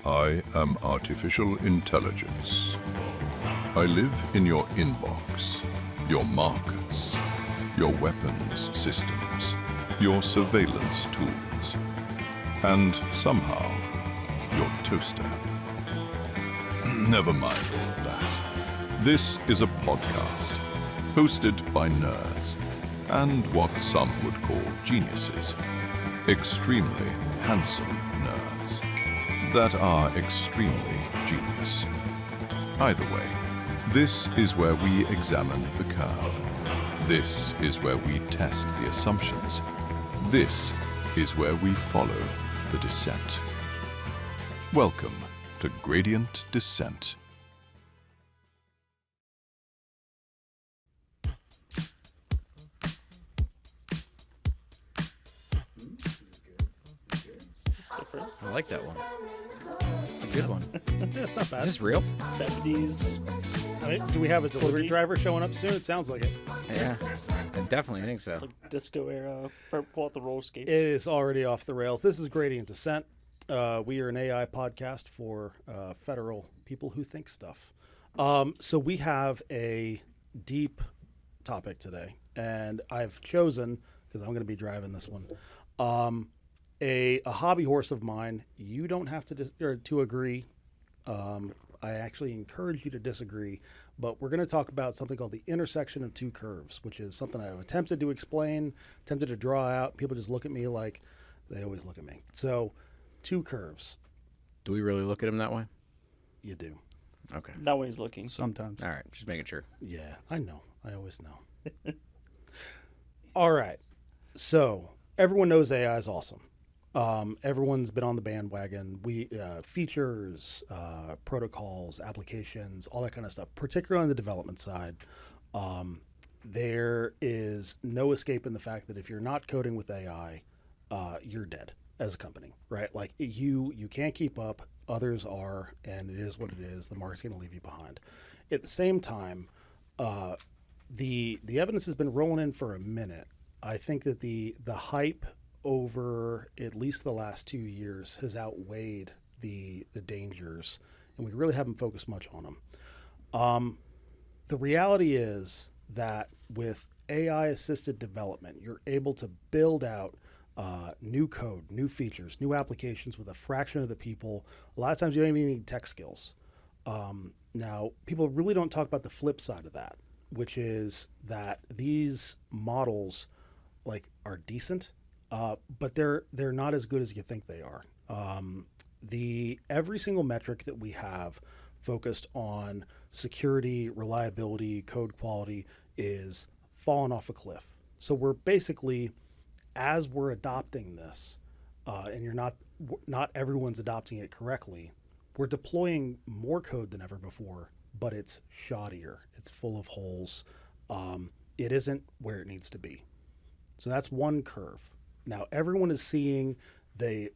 I am artificial intelligence. I live in your inbox, your markets, your weapons systems, your surveillance tools, and somehow, your toaster. Never mind all that. This is a podcast hosted by nerds and what some would call geniuses. Extremely handsome nerds that are extremely genius. Either way, this is where we examine the curve. This is where we test the assumptions. This is where we follow the descent. Welcome to Gradient Descent. I like that one. It's a good one. Yeah, it's not bad. Is this real? 70s. I mean, do we have a delivery driver showing up soon? It sounds like it. Yeah, I definitely think so. It's like disco era. Pull out the roller skates. It is already off the rails. This is Gradient Descent. We are an AI podcast for federal people who think stuff. So we have a deep topic today, and I've chosen, because I'm going to be driving this one, a hobby horse of mine. You don't have to agree. I actually encourage you to disagree, but we're going to talk about something called the intersection of two curves, which is something I've attempted to explain, attempted to draw out. People just look at me like they always look at me. So, two curves. Do we really look at him that way? You do. Okay. That way he's looking. Sometimes. All right, just making sure. Yeah, I know. I always know. All right. So, everyone knows AI is awesome. Everyone's been on the bandwagon. Features, protocols, applications, all that kind of stuff, particularly on the development side. There is no escape in the fact that if you're not coding with AI, you're dead as a company, right? Like you can't keep up, others are, and it is what it is. The market's going to leave you behind. At the same time, the evidence has been rolling in for a minute. I think that the hype over at least the last 2 years has outweighed the dangers, and we really haven't focused much on them. The reality is that with AI-assisted development, you're able to build out new code, new features, new applications with a fraction of the people. A lot of times you don't even need tech skills. Now, people really don't talk about the flip side of that, which is that these models are decent, but they're not as good as you think they are. Every single metric that we have focused on security, reliability, code quality is falling off a cliff. So we're basically, as we're adopting this, and not everyone's adopting it correctly, we're deploying more code than ever before, but it's shoddier. It's full of holes. It isn't where it needs to be. So that's one curve. Now, everyone is seeing the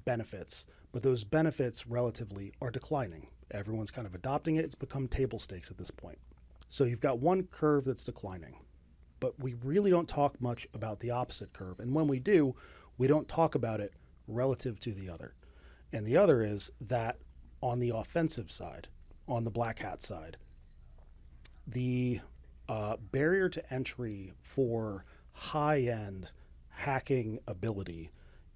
benefits, but those benefits relatively are declining. Everyone's kind of adopting it. It's become table stakes at this point. So you've got one curve that's declining, but we really don't talk much about the opposite curve. And when we do, we don't talk about it relative to the other. And the other is that on the offensive side, on the black hat side, the barrier to entry for high-end hacking ability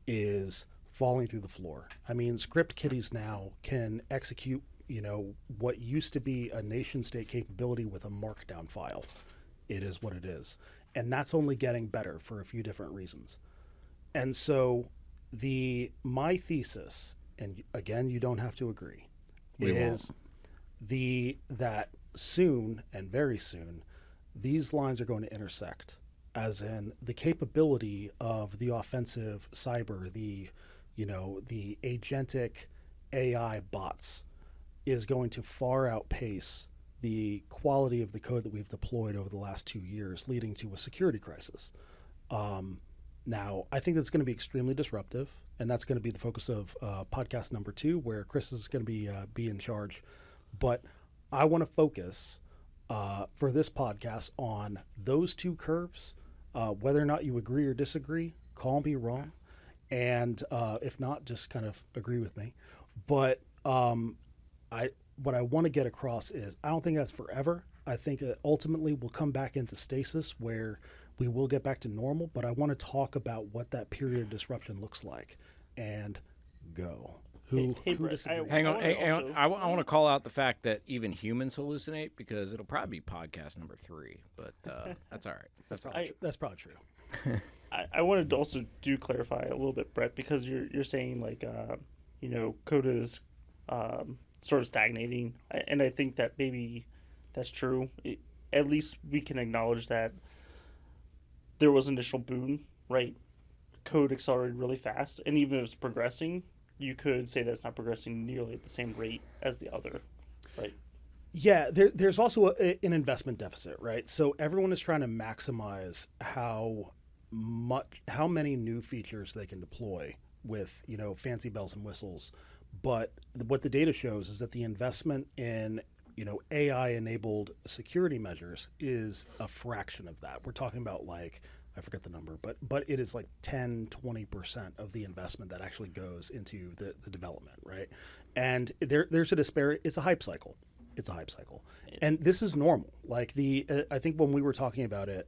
is falling through the floor. I mean, script kiddies now can execute, what used to be a nation state capability with a markdown file. It is what it is. And that's only getting better for a few different reasons. And so my thesis, and again, you don't have to agree, is that soon and very soon, these lines are going to intersect. As in the capability of the offensive cyber, the agentic AI bots is going to far outpace the quality of the code that we've deployed over the last 2 years, leading to a security crisis. Now, I think that's going to be extremely disruptive, and that's going to be the focus of podcast number 2, where Chris is going to be in charge. But I want to focus for this podcast on those two curves. Whether or not you agree or disagree, call me wrong. And if not, just kind of agree with me. But what I want to get across is I don't think that's forever. I think ultimately we'll come back into stasis where we will get back to normal. But I want to talk about what that period of disruption looks like, and go. Who Brett, disagrees? Hang on, wanna hang on. also- I want to call out the fact that even humans hallucinate because it'll probably be podcast number 3, but that's all right. That's all right. That's probably true. I wanted to also clarify a little bit, Brett, because you're saying like code is sort of stagnating, and I think that maybe that's true. At least we can acknowledge that there was an initial boom, right? Code accelerated really fast, and even if it's progressing, you could say that it's not progressing nearly at the same rate as the other, right? Yeah, there's also an investment deficit, right? So everyone is trying to maximize how many new features they can deploy with fancy bells and whistles. But what the data shows is that the investment in AI enabled security measures is a fraction of that. We're talking about like, I forget the number, but it is like 10-20% of the investment that actually goes into the development, right? And there's a disparity. It's a hype cycle. And this is normal. Like I think when we were talking about it,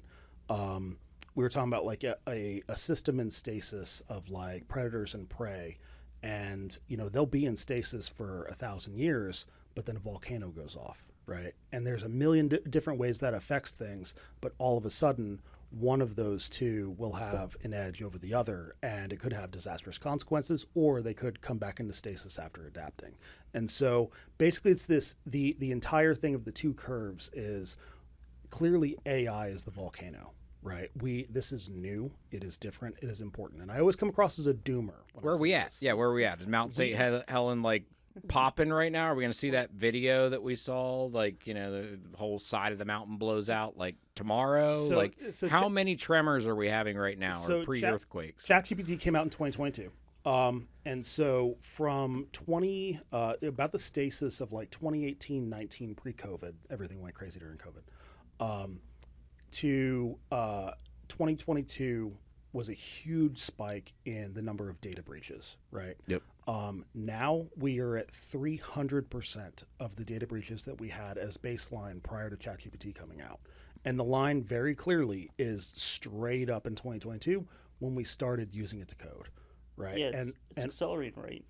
we were talking about like a system in stasis of like predators and prey, and they'll be in stasis for 1,000 years, but then a volcano goes off, right? And there's a million different ways that affects things, but all of a sudden one of those two will have an edge over the other, and it could have disastrous consequences, or they could come back into stasis after adapting. And so basically it's the entire thing of the two curves is clearly AI is the volcano, right? This is new, it is different, it is important. And I always come across as a doomer. Where are we at? Yeah, where are we at? Is Mount St. Helen like popping right now? Are we going to see that video that we saw? Like, the whole side of the mountain blows out like tomorrow? How many tremors are we having right now, or pre-earthquakes? ChatGPT came out in 2022. And so from about the stasis of like 2018-19 pre-COVID, everything went crazy during COVID, to 2022 was a huge spike in the number of data breaches, right? Yep. Now we are at 300% of the data breaches that we had as baseline prior to ChatGPT coming out. And the line very clearly is straight up in 2022 when we started using it to code, right? Yeah, it's accelerating, right?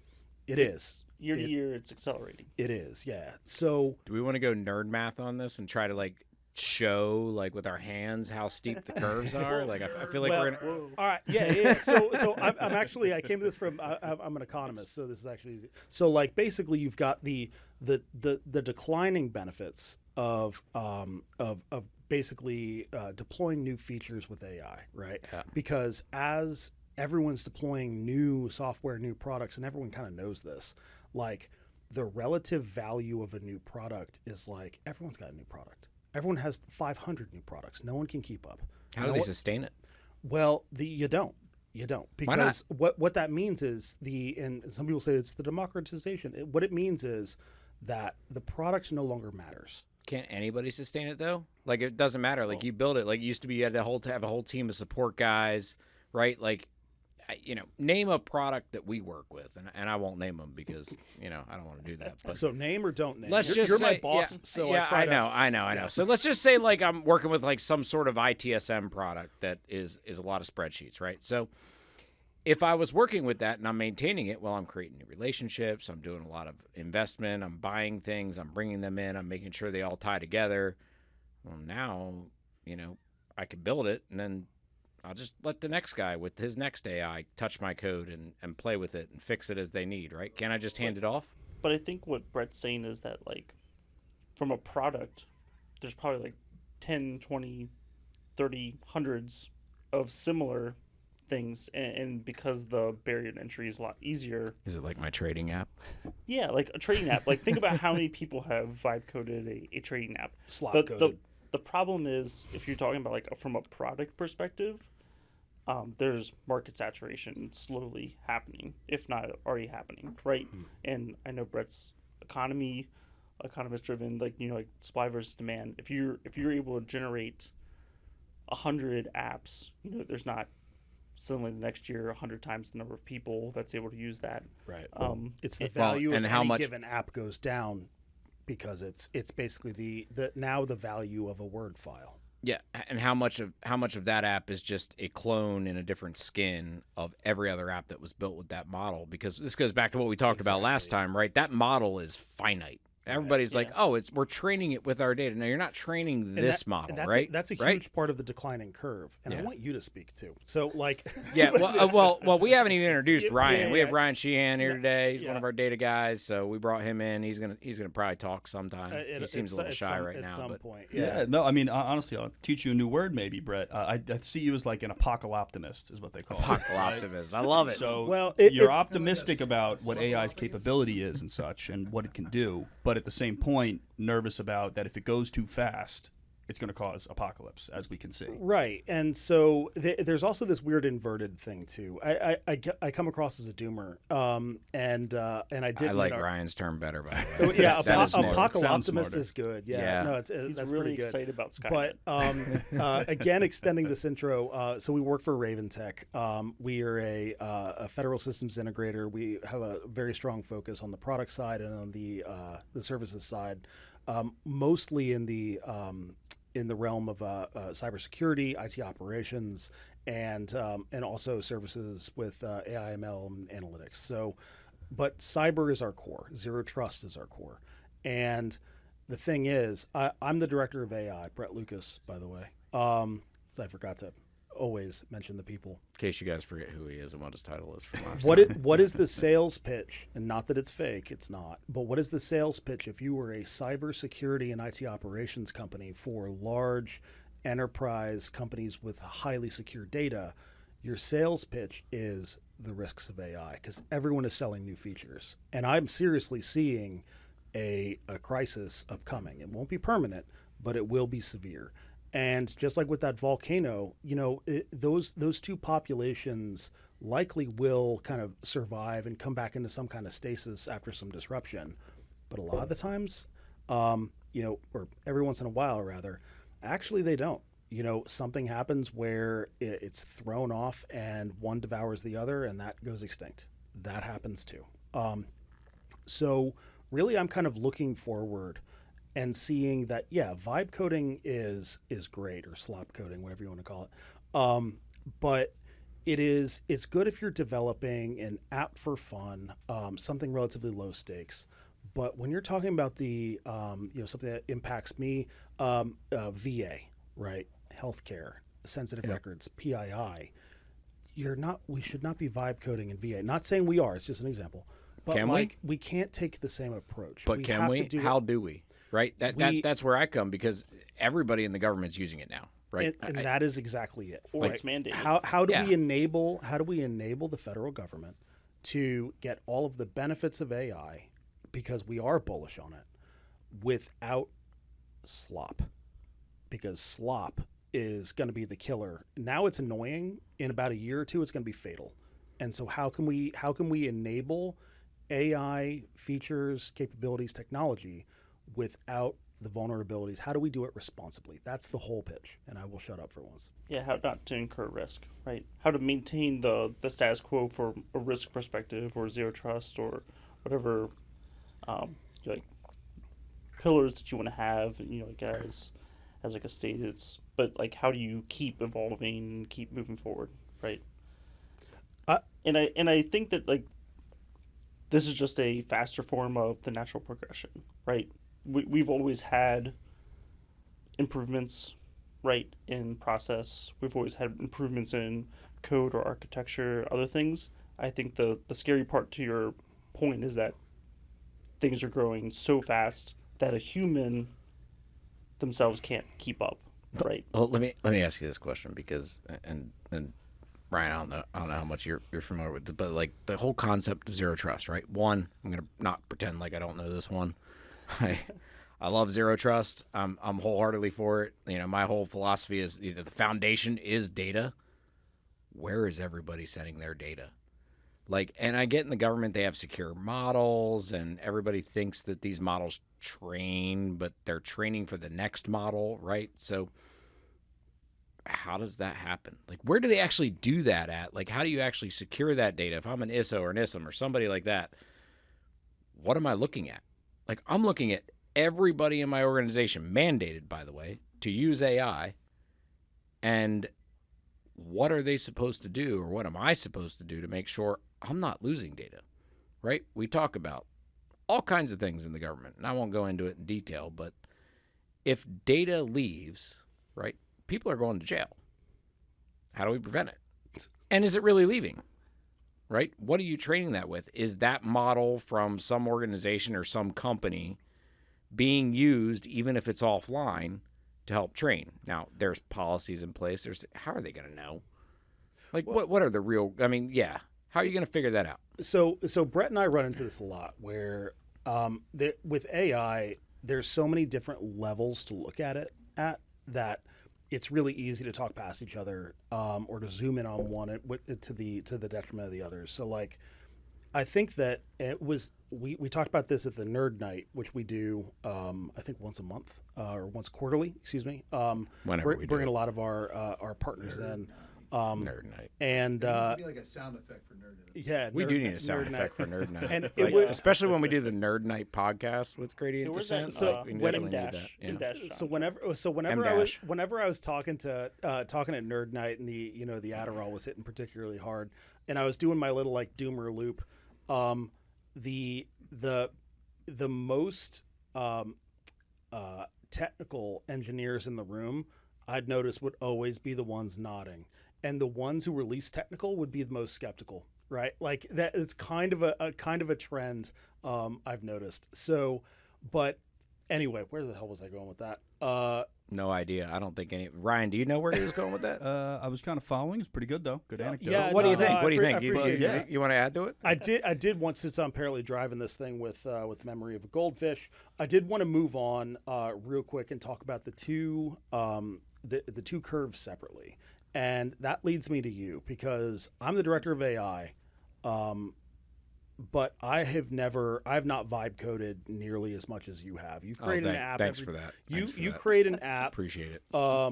It is. Year to year, it's accelerating. It is, yeah. So do we want to go nerd math on this and try to like show like with our hands how steep the curves are? Like I feel like we're gonna. All right, yeah. So I'm actually, I came to this from I'm an economist, so this is actually easy. So like basically you've got the declining benefits of basically deploying new features with AI, right? Yeah. Because as everyone's deploying new software, new products, and everyone kind of knows this, like the relative value of a new product is like everyone's got a new product. Everyone has 500 new products. No one can keep up. How do they sustain it? Well, you don't. Because what that means is and some people say it's the democratization. What it means is that the product no longer matters. Can't anybody sustain it though? Like it doesn't matter. Like you build it. Like it used to be you had to have a whole team of support guys, right? Like, name a product that we work with, and I won't name them because I don't want to do that. But so name or don't name. Let's you're say, my boss. I know. So let's just say like I'm working with like some sort of ITSM product that is a lot of spreadsheets, right? So if I was working with that and I'm maintaining it, well, I'm creating new relationships. I'm doing a lot of investment. I'm buying things. I'm bringing them in. I'm making sure they all tie together. Well, now I can build it and then I'll just let the next guy with his next AI touch my code and play with it and fix it as they need, right? Can't I just hand it off? But I think what Brett's saying is that, like, from a product, there's probably like 10, 20, 30, hundreds of similar things. And because the barrier to entry is a lot easier. Is it like my trading app? Yeah, like a trading app. Like, think about how many people have vibe coded a trading app. Slot coded. The problem is, if you're talking about like from a product perspective, there's market saturation slowly happening, if not already happening, right? Mm-hmm. And I know Brett's economist driven, like like supply versus demand. If you're able to generate 100 apps, there's not suddenly the next year 100 times the number of people that's able to use that. Right. It's The well, value and of how any much- given app goes down because it's basically the now the value of a Word file. Yeah, and how much of that app is just a clone in a different skin of every other app that was built with that model? Because this goes back to what we talked about last time, right? That model is finite. Everybody's like, "Oh, we're training it with our data." No, you're not training And this that- model, and right? That's a Right? huge part of the declining curve, and I Yeah. want you to speak too. So, like, Yeah, well, we haven't even introduced Yeah, Ryan. yeah, We have yeah. Ryan Sheehan here today. He's one yeah. of our data guys, so we brought him in. He's gonna probably talk sometime. He seems a little shy right at now, some but point. Yeah, no, I mean, honestly, I'll teach you a new word, maybe, Brett. I see you as like an apocalyptimist, is what they call it. Apocalyptimism. I love it. So Well, you're it's- optimistic about what AI's capability is and such, and what it can do, but at the same point, nervous about that if it goes too fast, it's going to cause apocalypse, as we can see. Right, and so there's also this weird inverted thing too. I come across as a doomer, and I did. I like Ryan's term better, by the way. Yeah, That is smart. Sounds apocalyptimist smarter. is good. Yeah, Yeah. no, He's that's really pretty good. excited about Skynet. But again, extending this intro, so we work for Raven Tech. We are a federal systems integrator. We have a very strong focus on the product side and on the services side, mostly in the realm of cybersecurity, IT operations, and also services with AI, ML, and analytics. So, but cyber is our core. Zero trust is our core, and the thing is, I'm the director of AI, Brett Lucas, by the way. So I forgot to always mention the people. In case you guys forget who he is and what his title is from last time. What is the sales pitch? And not that it's fake, it's not. But what is the sales pitch if you were a cybersecurity and IT operations company for large enterprise companies with highly secure data? Your sales pitch is the risks of AI because everyone is selling new features. And I'm seriously seeing a crisis upcoming. It won't be permanent, but it will be severe. And just like with that volcano, those two populations likely will kind of survive and come back into some kind of stasis after some disruption. But a lot of the times, or every once in a while, rather, actually they don't. Something happens where it's thrown off and one devours the other and that goes extinct. That happens too. So really, I'm kind of looking forward and seeing that, yeah, vibe coding is great, or slop coding, whatever you want to call it. But it's good if you're developing an app for fun, something relatively low stakes. But when you're talking about the something that impacts me, VA, right, healthcare, sensitive records, PII, we should not be vibe coding in VA. Not saying we are. It's just an example. But Can we? we can't take the same approach. But can have we? to do How it- do we? Right? That's where I come, because everybody in the government's using it now, right? And that is exactly it. Or Right. it's mandated. How do Yeah. we enable the federal government to get all of the benefits of AI, because we are bullish on it, without slop? Because slop is going to be the killer. Now it's annoying. In about a year or two, it's going to be fatal. And so how can we enable AI features, capabilities, technology without the vulnerabilities? How do we do it responsibly? That's the whole pitch. And I will shut up for once. Yeah, how not to incur risk, right? How to maintain the status quo from a risk perspective, or zero trust, or whatever, like pillars that you want to have, like as like a state. But like, how do you keep evolving and keep moving forward, right? And I think that like this is just a faster form of the natural progression, right? We've always had improvements, right, in process. We've always had improvements in code or architecture, other things. I think the scary part to your point is that things are growing so fast that a human themselves can't keep up, right? Well, let me ask you this question, because and Ryan, I don't know how much you're familiar with it, but like the whole concept of zero trust, right? One, I'm gonna not pretend like I don't know this one. I love zero trust. I'm wholeheartedly for it. My whole philosophy is the foundation is data. Where is everybody sending their data? Like, and I get in the government, they have secure models, and everybody thinks that these models train, but they're training for the next model, right? So how does that happen? Like, where do they actually do that at? Like, how do you actually secure that data? If I'm an ISO or an ISM or somebody like that, what am I looking at? Like, I'm looking at everybody in my organization, mandated, by the way, to use AI. And what are they supposed to do, or what am I supposed to do to make sure I'm not losing data, right? We talk about all kinds of things in the government, and I won't go into it in detail, but if data leaves, right, people are going to jail. How do we prevent it? And is it really leaving, right? What are you training that with? Is that model from some organization or some company being used, even if it's offline, to help train? Now, there's policies in place. How are they going to know? Like, what are the real, I mean, yeah. How are you going to figure that out? So Brett and I run into this a lot where with AI, there's so many different levels to look at it at that it's really easy to talk past each other or to zoom in on one to the detriment of the others. So like, I think that it was we talked about this at the Nerd Night, which we do I think once a month or once quarterly, excuse me. Whenever we bringing do a lot of our partners in. Nerd Night. And There needs to be like a sound effect for Nerd Night. yeah, We Nerd- do need a Nerd sound Night. effect for Nerd Night. And Like, it would, especially when we do the Nerd Night podcast with Gradient Where's that? Descent. We definitely need that. In Yeah. dash so sound. whenever I was talking at Nerd Night and the Adderall was hitting particularly hard, and I was doing my little like doomer loop, the most technical engineers in the room I'd notice would always be the ones nodding, and the ones who were least technical would be the most skeptical. Right, like that. It's kind of a trend I've noticed. So, but anyway, where the hell was I going with that? No idea. I don't think any. Ryan, do you know where he was going with that? I was kind of following. It's pretty good though. Good anecdote. Yeah, What do you no, think? I What do you appre- think? I appreciate that. You want to add to it? I did want, since I'm apparently driving this thing with Memory of a Goldfish, I did want to move on real quick and talk about the two curves separately, and that leads me to you because I'm the director of AI, but I have not vibe coded nearly as much as you have. You create an app. Thanks for that. You create an app. Appreciate it. I'll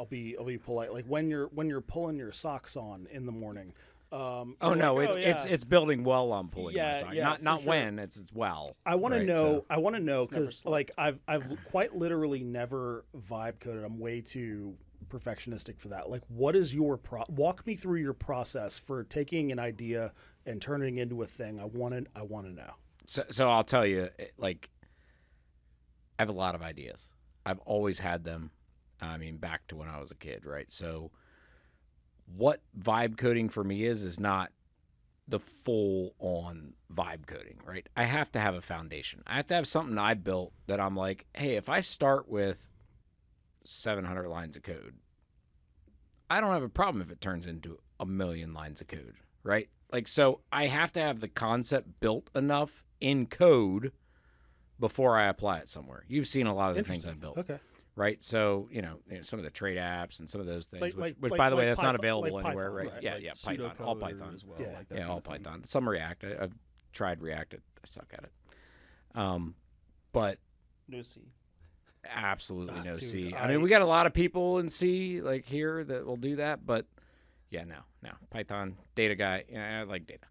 be polite. Like when you're pulling your socks on in the morning. It's building well on pulling my socks. Yeah, not sure. when it's well. I want to know. I want to know It's never because slow. like I've quite literally never vibe coded. I'm way too perfectionistic for that. Like, what is your walk me through your process for taking an idea and turning it into a thing? I want to know. So I'll tell you, like, I have a lot of ideas. I've always had them. I mean, back to when I was a kid, right? So what vibe coding for me is not the full on vibe coding, right? I have to have a foundation. I have to have something I built that I'm like, hey, if I start with 700 lines of code, I don't have a problem if it turns into 1 million lines of code, right? Like, so I have to have the concept built enough in code before I apply it somewhere. You've seen a lot of the things I've built. Okay. Right, so some of the trade apps and some of those things, like- which like- by the way, like that's Python- not available like anywhere, Python, right? right? Yeah, Like yeah, Python, all pseudocode Python, as well. Yeah. Like that yeah, kind all of thing. Python. Some React. I've tried React. I suck at it. But No C. absolutely no dude, C. I mean, we got a lot of people in C like here that will do that, but yeah, no. Python, data guy. Yeah, I like data.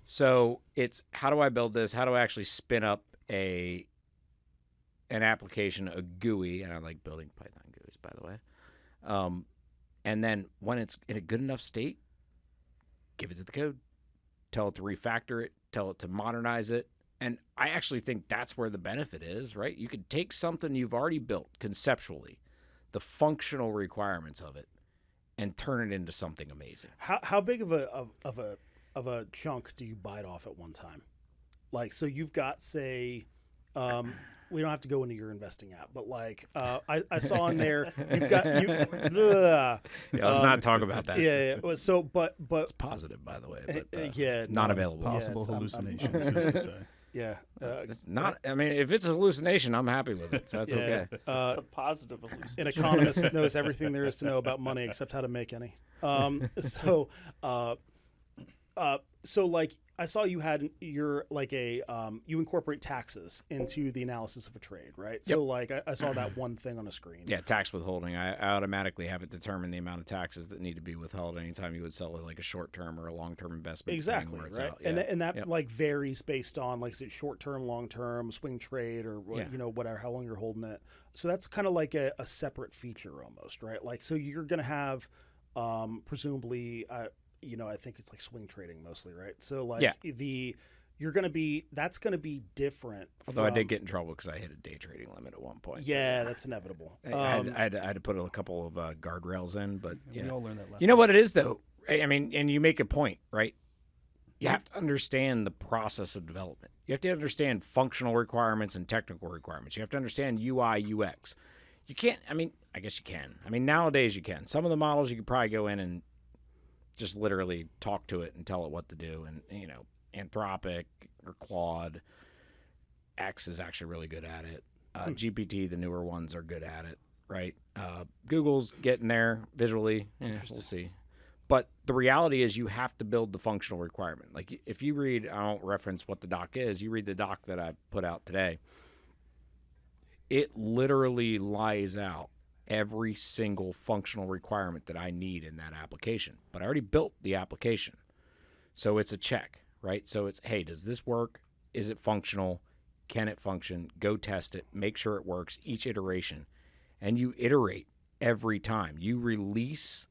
So it's how do I build this? How do I actually spin up an application, a GUI, and I like building Python GUIs, by the way. And then when it's in a good enough state, give it to the code, tell it to refactor it, tell it to modernize it. And I actually think that's where the benefit is, right? You could take something you've already built conceptually, the functional requirements of it, and turn it into something amazing. How big of a chunk do you bite off at one time? Like, so you've got, say, we don't have to go into your investing app, but like I saw in there you've got Yeah, let's not talk about that. yeah. So, but It's positive, by the way, but yeah, not no, available. Possible I'm- hallucinations. who's to say? yeah. It's not. I mean, if it's a hallucination, I'm happy with it. So that's Yeah. okay. It's a positive hallucination. An economist knows everything there is to know about money except how to make any. So like I saw you had you're like a you incorporate taxes into the analysis of a trade, right? So like I saw that one thing on a screen. Yeah, tax withholding. I automatically have it determine the amount of taxes that need to be withheld anytime you would sell like a short term or a long term investment. Exactly, where it's right? out. And that like varies based on like is it short term, long term, swing trade, or you know whatever, how long you're holding it. So that's kind of like a separate feature almost, right? Like so you're gonna have presumably you know I think it's like swing trading mostly, right? So like that's gonna be different. Although I did get in trouble because I hit a day trading limit at one point. Yeah, that's inevitable. I had to put a couple of guardrails in, but We all learned that lesson. you know what it is though. I mean, and you make a point, right? You have to understand the process of development. You have to understand functional requirements and technical requirements. You have to understand UI, UX. You can't, I mean, I guess you can. I mean, nowadays you can. Some of the models you could probably go in and just literally talk to it and tell it what to do. And, you know, Anthropic or Claude X is actually really good at it. GPT, the newer ones, are good at it, right? Google's getting there visually. We'll see. But the reality is you have to build the functional requirement. Like if you read, I don't reference what the doc is, you read the doc that I put out today, it literally lies out every single functional requirement that I need in that application. But I already built the application. So it's a check, right? So it's, hey, does this work? Is it functional? Can it function? Go test it. Make sure it works each iteration. And you iterate every time. You release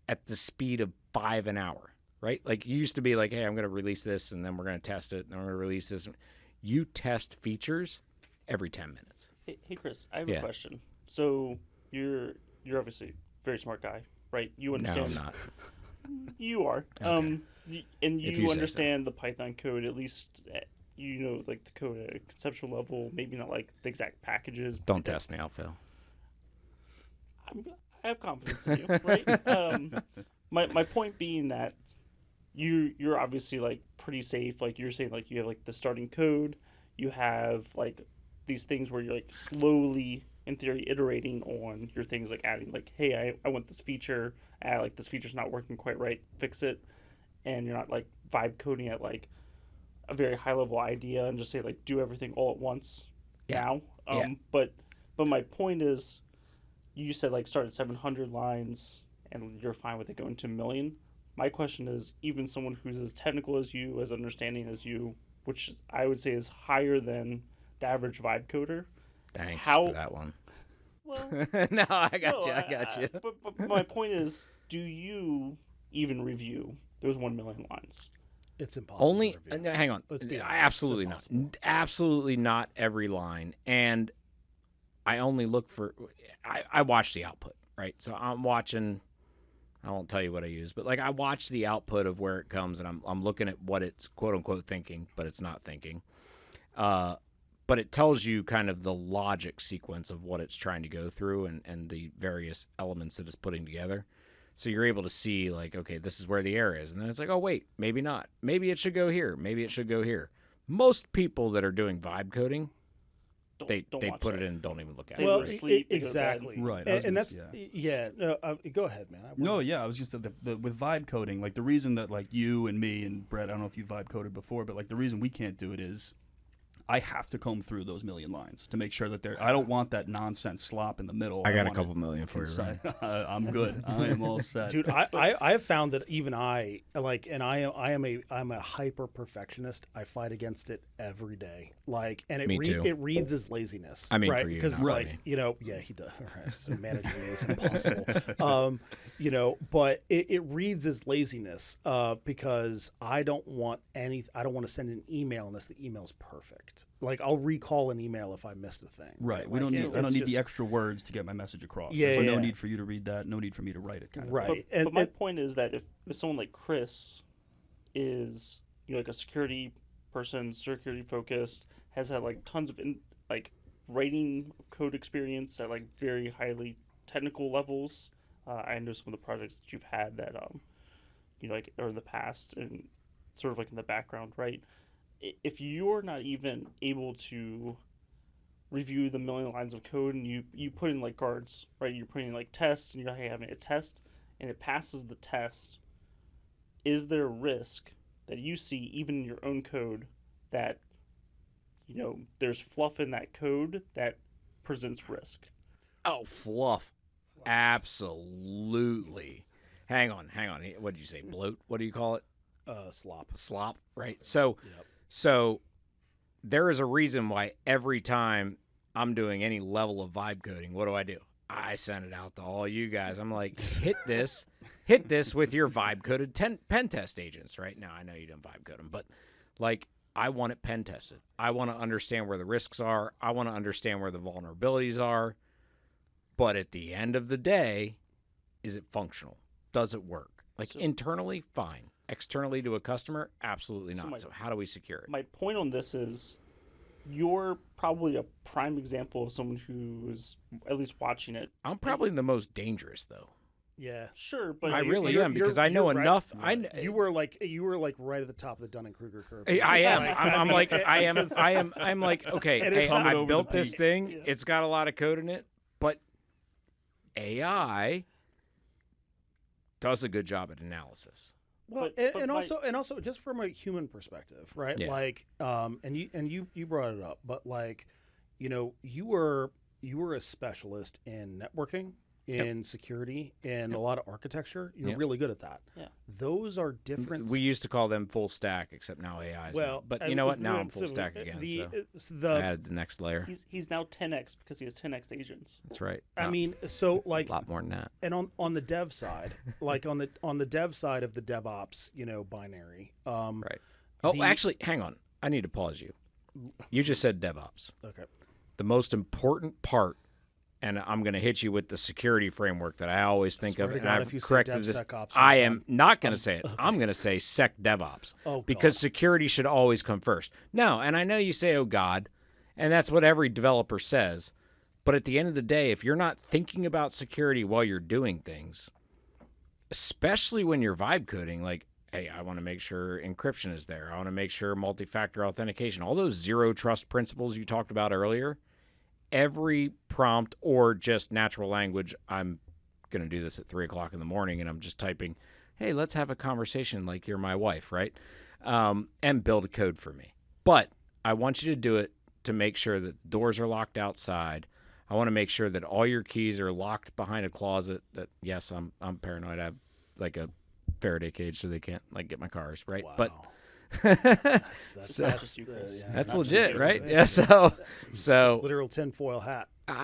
at the speed of 5 an hour, right? Like you used to be like, hey, I'm going to release this and then we're going to test it and I'm going to release this. You test features every 10 minutes. Hey Chris, I have a question. So you're obviously a very smart guy, right? You understand. No, I'm not. You are. Okay. And If you you say understand the Python code, at least you know like the code at a conceptual level, maybe not like the exact packages. Don't test me, I'll fail. I have confidence in you, right? My point being that you're obviously like pretty safe. Like you're saying, like you have like the starting code, you have like these things where you're like slowly, in theory, iterating on your things, like adding like, hey, I want this feature, like this feature's not working quite right, fix it, and you're not like vibe coding at like a very high level idea and just say like do everything all at once now. But my point is, you said like start at 700 lines and you're fine with it going to 1 million. My question is, even someone who's as technical as you, as understanding as you, which I would say is higher than the average vibe coder. Thanks for that one. Well, no, I got you. But my point is, do you even review those 1 million lines? It's impossible. Only, to review. hang on. Let's be honest, Absolutely it's not. Absolutely not every line. And I only look for, I watch the output, right? So I'm watching, I won't tell you what I use, but like I watch the output of where it comes and I'm looking at what it's quote unquote thinking, but it's not thinking. But it tells you kind of the logic sequence of what it's trying to go through and the various elements that it's putting together. So you're able to see like, okay, this is where the error is. And then it's like, oh, wait, maybe not. Maybe it should go here. Maybe it should go here. Most people that are doing vibe coding, they put it in and don't even look at They it. go Right? to sleep, they go to exactly. bed. Right. And that's no. Go ahead, man. No, yeah, I was just with vibe coding. Like the reason that like you and me and Brett, I don't know if you vibe coded before, but like the reason we can't do it is I have to comb through those 1 million lines to make sure that I don't want that nonsense slop in the middle. I got a want couple it million for you, Ryan. I'm good. I am all set. Dude, I have found that even I like, and I'm a hyper perfectionist. I fight against it every day. Like, and Me too. it reads as laziness. I mean, right? for you, because not like me. you know, yeah, he does. Right, so managing me is impossible. You know, but it reads as laziness because I don't want to send an email unless the email's perfect. Like I'll recall an email if I missed a thing. Right. Like, I don't need the extra words to get my message across. Yeah, There's no yeah. need for you to read that. No need for me to write it. Kind of Right. thing. But my point is that if someone like Chris is like a security person, security focused, has had like tons of writing code experience at like very highly technical levels. I know some of the projects that you've had that like are in the past and sort of like in the background, right? If you're not even able to review the 1 million lines of code and you put in like guards, right? You're putting in like tests and you're like, hey, having a test and it passes the test. Is there a risk that you see even in your own code that, there's fluff in that code that presents risk? Oh, fluff. Absolutely. Hang on. What did you say? Bloat? What do you call it? Slop, right? So, Yep. so there is a reason why every time I'm doing any level of vibe coding, what do? I send it out to all you guys. I'm like, hit this with your vibe coded pen test agents, right? Now, I know you don't vibe code them, but like, I want it pen tested. I want to understand where the risks are. I want to understand where the vulnerabilities are. But at the end of the day, is it functional? Does it work? Like internally, fine. Externally to a customer, absolutely not. So how do we secure it? My point on this is you're probably a prime example of someone who is at least watching it. I'm probably the most dangerous, though. Yeah. Sure, but I really am, because I know you're enough. Right. You were like right at the top of the Dunning-Kruger curve. I am. I'm like, I'm like, okay, hey, I over built the this peak. thing. Yeah. It's got a lot of code in it, but AI does a good job at analysis. Well, But and my- also just from a human perspective, right? Yeah. Like, and you brought it up, but like, you were a specialist in networking, in security, in a lot of architecture. You're Yep. really good at that. Yeah. Those are different. We used to call them full stack, except now AI is. well, But I you know what? mean, Now I'm full stack again. So I added the next layer. he's now 10x because he has 10x agents. That's right. I No, mean, so a like, lot more than that. and on the dev side, like on the dev side of the DevOps, binary. Right. Oh, actually, hang on. I need to pause you. You just said DevOps. Okay. The most important part, and I'm going to hit you with the security framework that I always think Swear of, to and God, I've if you say corrected this. DevSecOps I sometime, am not going to say it. I'm going to say Sec DevOps Oh, because God. security should always come first. No, and I know you say, oh, God, and that's what every developer says. But at the end of the day, if you're not thinking about security while you're doing things, especially when you're vibe coding, like, hey, I want to make sure encryption is there. I want to make sure multi-factor authentication, all those zero trust principles you talked about earlier, every prompt or just natural language, I'm going to do this at 3 o'clock in the morning and I'm just typing, hey, let's have a conversation like you're my wife, right? And build a code for me. But I want you to do it to make sure that doors are locked outside. I want to make sure that all your keys are locked behind a closet. That yes, I'm paranoid. I have like a Faraday cage so they can't like get my cars, right? Wow. But that's just you, Chris. yeah, that's not just legit, you. right? Yeah. Yeah. So Literal tinfoil hat. no,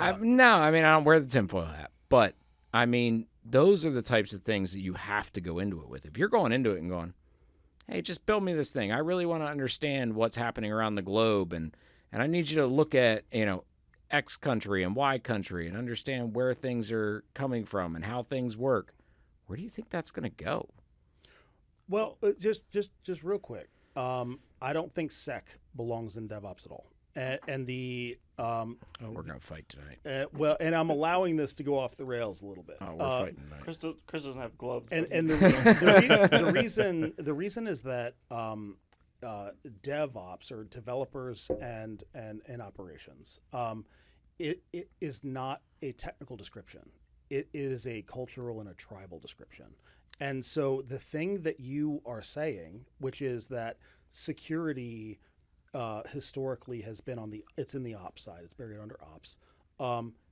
I mean I don't wear the tinfoil hat, but I mean those are the types of things that you have to go into it with. If you're going into it and going, hey, just build me this thing. I really want to understand what's happening around the globe, and I need you to look at X country and Y country and understand where things are coming from and how things work. Where do you think that's going to go? Well, just real quick. I don't think sec belongs in DevOps at all. And the We're going to fight tonight. and I'm allowing this to go off the rails a little bit. Oh, we're fighting tonight. Chris doesn't have gloves. And but and he- the reason is that DevOps or developers and operations, it is not a technical description. It is a cultural and a tribal description. And so the thing that you are saying, which is that security historically has been it's in the ops side, it's buried under ops,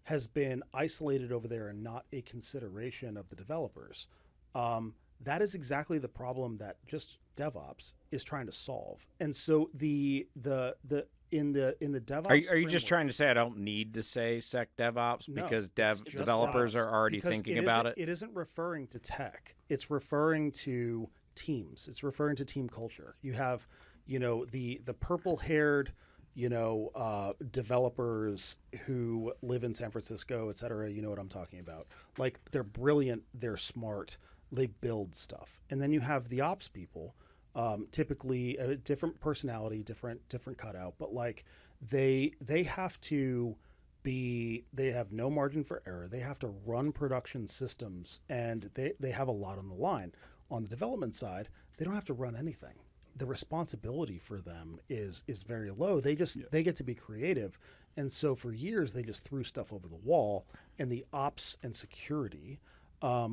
has been isolated over there and not a consideration of the developers. That is exactly the problem that just DevOps is trying to solve. And so in the DevOps, Are you just framework- trying to say I don't need to say Sec DevOps No, because it's just developers DevOps. are already Because thinking about it? It isn't referring to tech. It's referring to teams. It's referring to team culture. You have, the purple-haired, developers who live in San Francisco, et cetera. You know what I'm talking about. Like, they're brilliant. They're smart. They build stuff. And then you have the ops people, typically a different personality, different cutout, but like they have to they have no margin for error. They have to run production systems, and they have a lot on the line. On the development side, they don't have to run anything. The responsibility for them is very low. They get to be creative. And so for years they just threw stuff over the wall, and the ops and security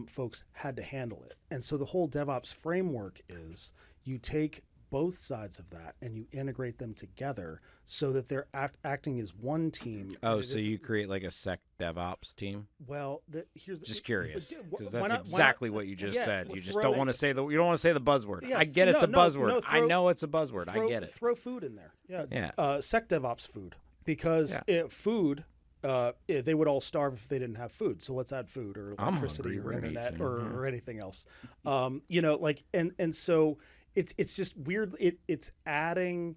folks had to handle it. And so the whole DevOps framework is you take both sides of that and you integrate them together so that they're acting as one team. Oh, so you create like a sec DevOps team? Well, here's Just curious, because why that's not- exactly what you just yeah, said. well, You just throw don't it- want to say you don't want to say the buzzword. Yeah, I get it's a no, buzzword. I throw- know it's a buzzword. I get it. Throw food in there. Yeah. Yeah. Sec DevOps food, because food, they would all starve if they didn't have food. So let's add food or I'm electricity hungry. or We're gonna eat internet soon. or anything else. Like and so it's just weird. It's adding,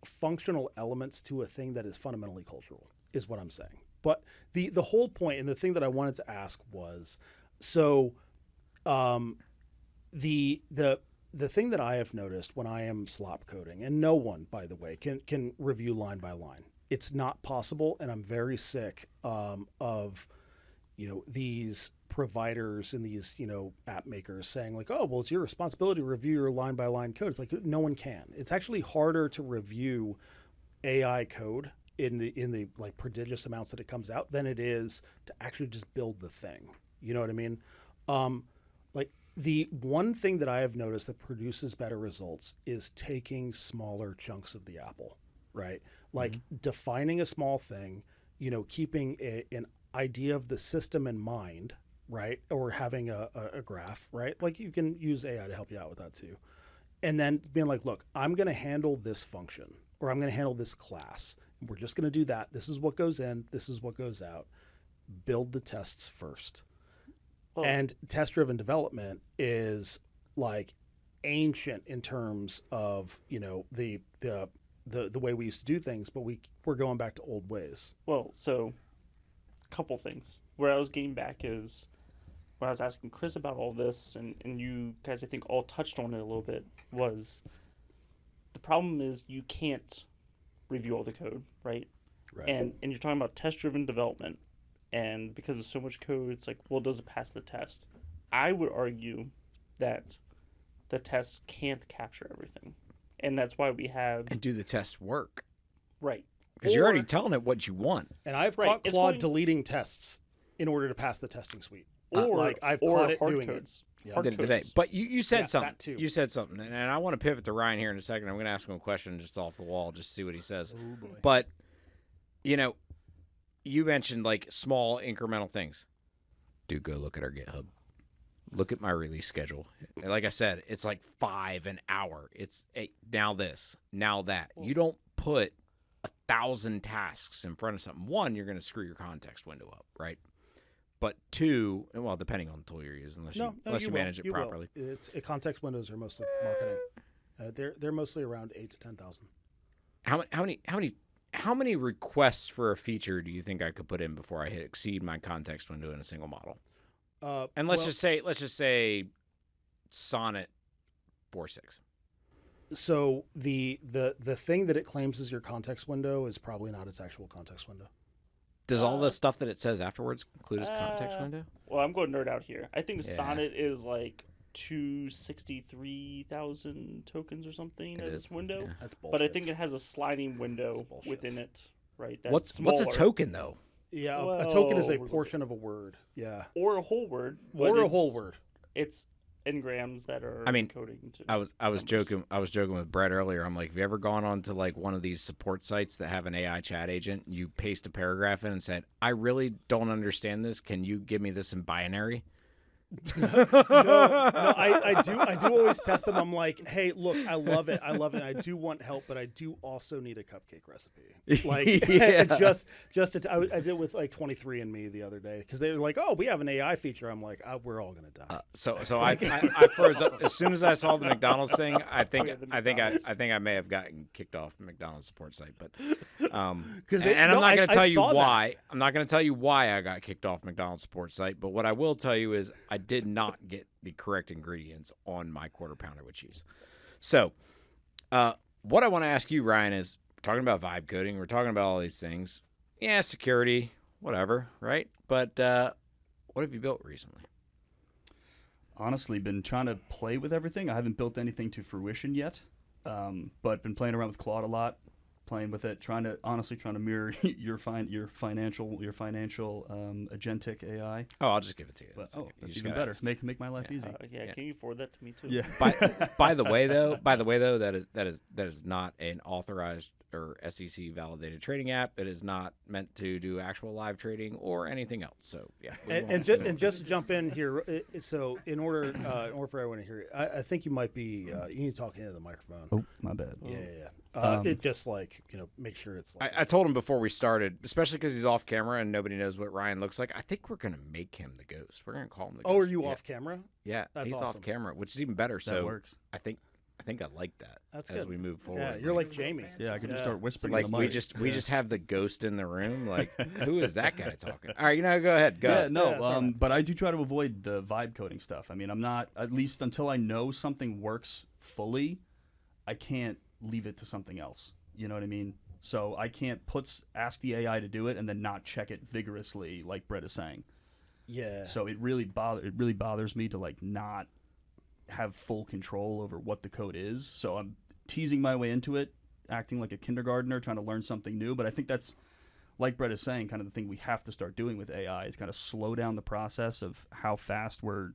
functional elements to a thing that is fundamentally cultural, is what I'm saying. But the whole point, and the thing that I wanted to ask was, so the thing that I have noticed when I am slop coding, and no one, by the way, can review line by line. It's not possible, and I'm very sick of these providers and these app makers saying like, oh well, it's your responsibility to review your line by line code. It's like, no one can. It's actually harder to review AI code in the like prodigious amounts that it comes out than it is to actually just build the thing. You know what I mean? Like the one thing that I have noticed that produces better results is taking smaller chunks of the apple, right? Like defining a small thing, keeping an idea of the system in mind, right? Or having a graph, right? Like you can use AI to help you out with that too. And then being like, look, I'm going to handle this function, or I'm going to handle this class. And we're just going to do that. This is what goes in. This is what goes out. Build the tests first. Well, And test-driven development is like ancient in terms of, the way we used to do things, but we're going back to old ways. Well, so a couple things. Where I was getting back is when I was asking Chris about all this, and you guys, I think, all touched on it a little bit, was the problem is you can't review all the code, right? Right. And you're talking about test-driven development, and because there's so much code, it's like, well, does it pass the test? I would argue that the tests can't capture everything, and that's why we have And do the test work? right. Because you're Or- already telling it what you want. And I've Right, caught it's Claude going- deleting tests in order to pass the testing suite. or I've or caught it hard doing codes. Yeah. Hard Did it today. codes. But you said Yeah, something. that too. You said something, and I want to pivot to Ryan here in a second. I'm going to ask him a question just off the wall, just see what he says. Oh boy. But you mentioned like small incremental things. Dude, go look at our GitHub. Look at my release schedule. And like I said, it's like 5 an hour. It's now this, now that. You don't put 1,000 tasks in front of something. One, you're going to screw your context window up, right? But two, well, depending on the tool you're using, unless you will. manage it You will. properly. Context windows are mostly marketing. They're mostly around 8 to 10,000. How many requests for a feature do you think I could put in before I exceed my context window in a single model? And let's just say Sonnet 4.6. So the thing that it claims is your context window is probably not its actual context window. Does all the stuff that it says afterwards include its context window? Well, I'm going nerd out here. I think Yeah. Sonnet is like 263,000 tokens or something It as is. its window. Yeah. That's bullshit. But I think it has a sliding window That's bullshit. within it, right? That's What's a smaller. token though? Yeah, a token is a Well, portion of a word. Yeah. Or a whole word. but Or a it's- whole word. It's engrams that are I mean, encoding to I was numbers. joking with Brett earlier. I'm like, have you ever gone on to like one of these support sites that have an AI chat agent? You paste a paragraph in and said, I really don't understand this. Can you give me this in binary? No, I do always test them. I'm like, hey, look, I love it. I do want help, but I do also need a cupcake recipe. Like, Yeah. I did it with like 23andMe the other day because they were like, oh, we have an AI feature. I'm like, we're all gonna die. So I froze up as soon as I saw the McDonald's thing. I think I may have gotten kicked off the McDonald's support site, but I'm not going to tell you saw that. why. I'm not going to tell you why I got kicked off McDonald's support site. But what I will tell you is I did not get the correct ingredients on my quarter pounder with cheese. So, what I want to ask you, Ryan, is we're talking about vibe coding. We're talking about all these things. Yeah, security, whatever, right? But what have you built recently? Honestly, been trying to play with everything. I haven't built anything to fruition yet, but been playing around with Claude a lot, playing with it, trying to mirror your financial agentic AI. Oh, I'll just give it to you. But, That's okay. You that's just even gotta better. ask. Make my life easy. Yeah. Can you forward that to me too? Yeah. By the way though, that is not an authorized or SEC validated trading app. It is not meant to do actual live trading or anything else. So yeah. And just to jump in here, so in order for everyone to hear it, I think you might be you need to talk into the microphone. Oh, my bad. Yeah. It just like make sure it's. Like, I told him before we started, especially because he's off camera and nobody knows what Ryan looks like. I think we're gonna make him the ghost. We're gonna call him the ghost. oh, are you Yeah. off camera? Yeah, That's he's awesome. off camera, which is even better. That So works. I think I like that. That's as good. we move forward. Yeah, you're like Jamie. Yeah, I can just start whispering. Like in the we mic. just have the ghost in the room. Like who is that guy talking? All right, go ahead. Go. Yeah, ahead. no, Yeah, sorry. but I do try to avoid the vibe coding stuff. I mean, I'm not, at least until I know something works fully, I can't leave it to something else. You know what I mean? So I can't ask the AI to do it and then not check it vigorously, like Brett is saying. Yeah. So it really bothers me to like not have full control over what the code is. So I'm teasing my way into it, acting like a kindergartner, trying to learn something new. But I think that's, like Brett is saying, kind of the thing we have to start doing with AI is kind of slow down the process of how fast we're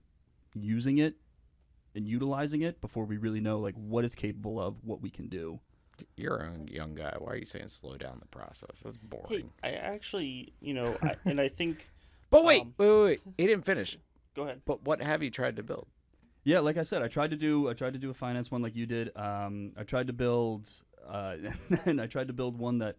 using it and utilizing it before we really know like what it's capable of, what we can do. You're a young guy. Why are you saying slow down the process? That's Hey, boring. I actually, and I think. But wait. He didn't finish. Go ahead. But what have you tried to build? Yeah, like I said, I tried to do a finance one like you did. I tried to build and I tried to build one that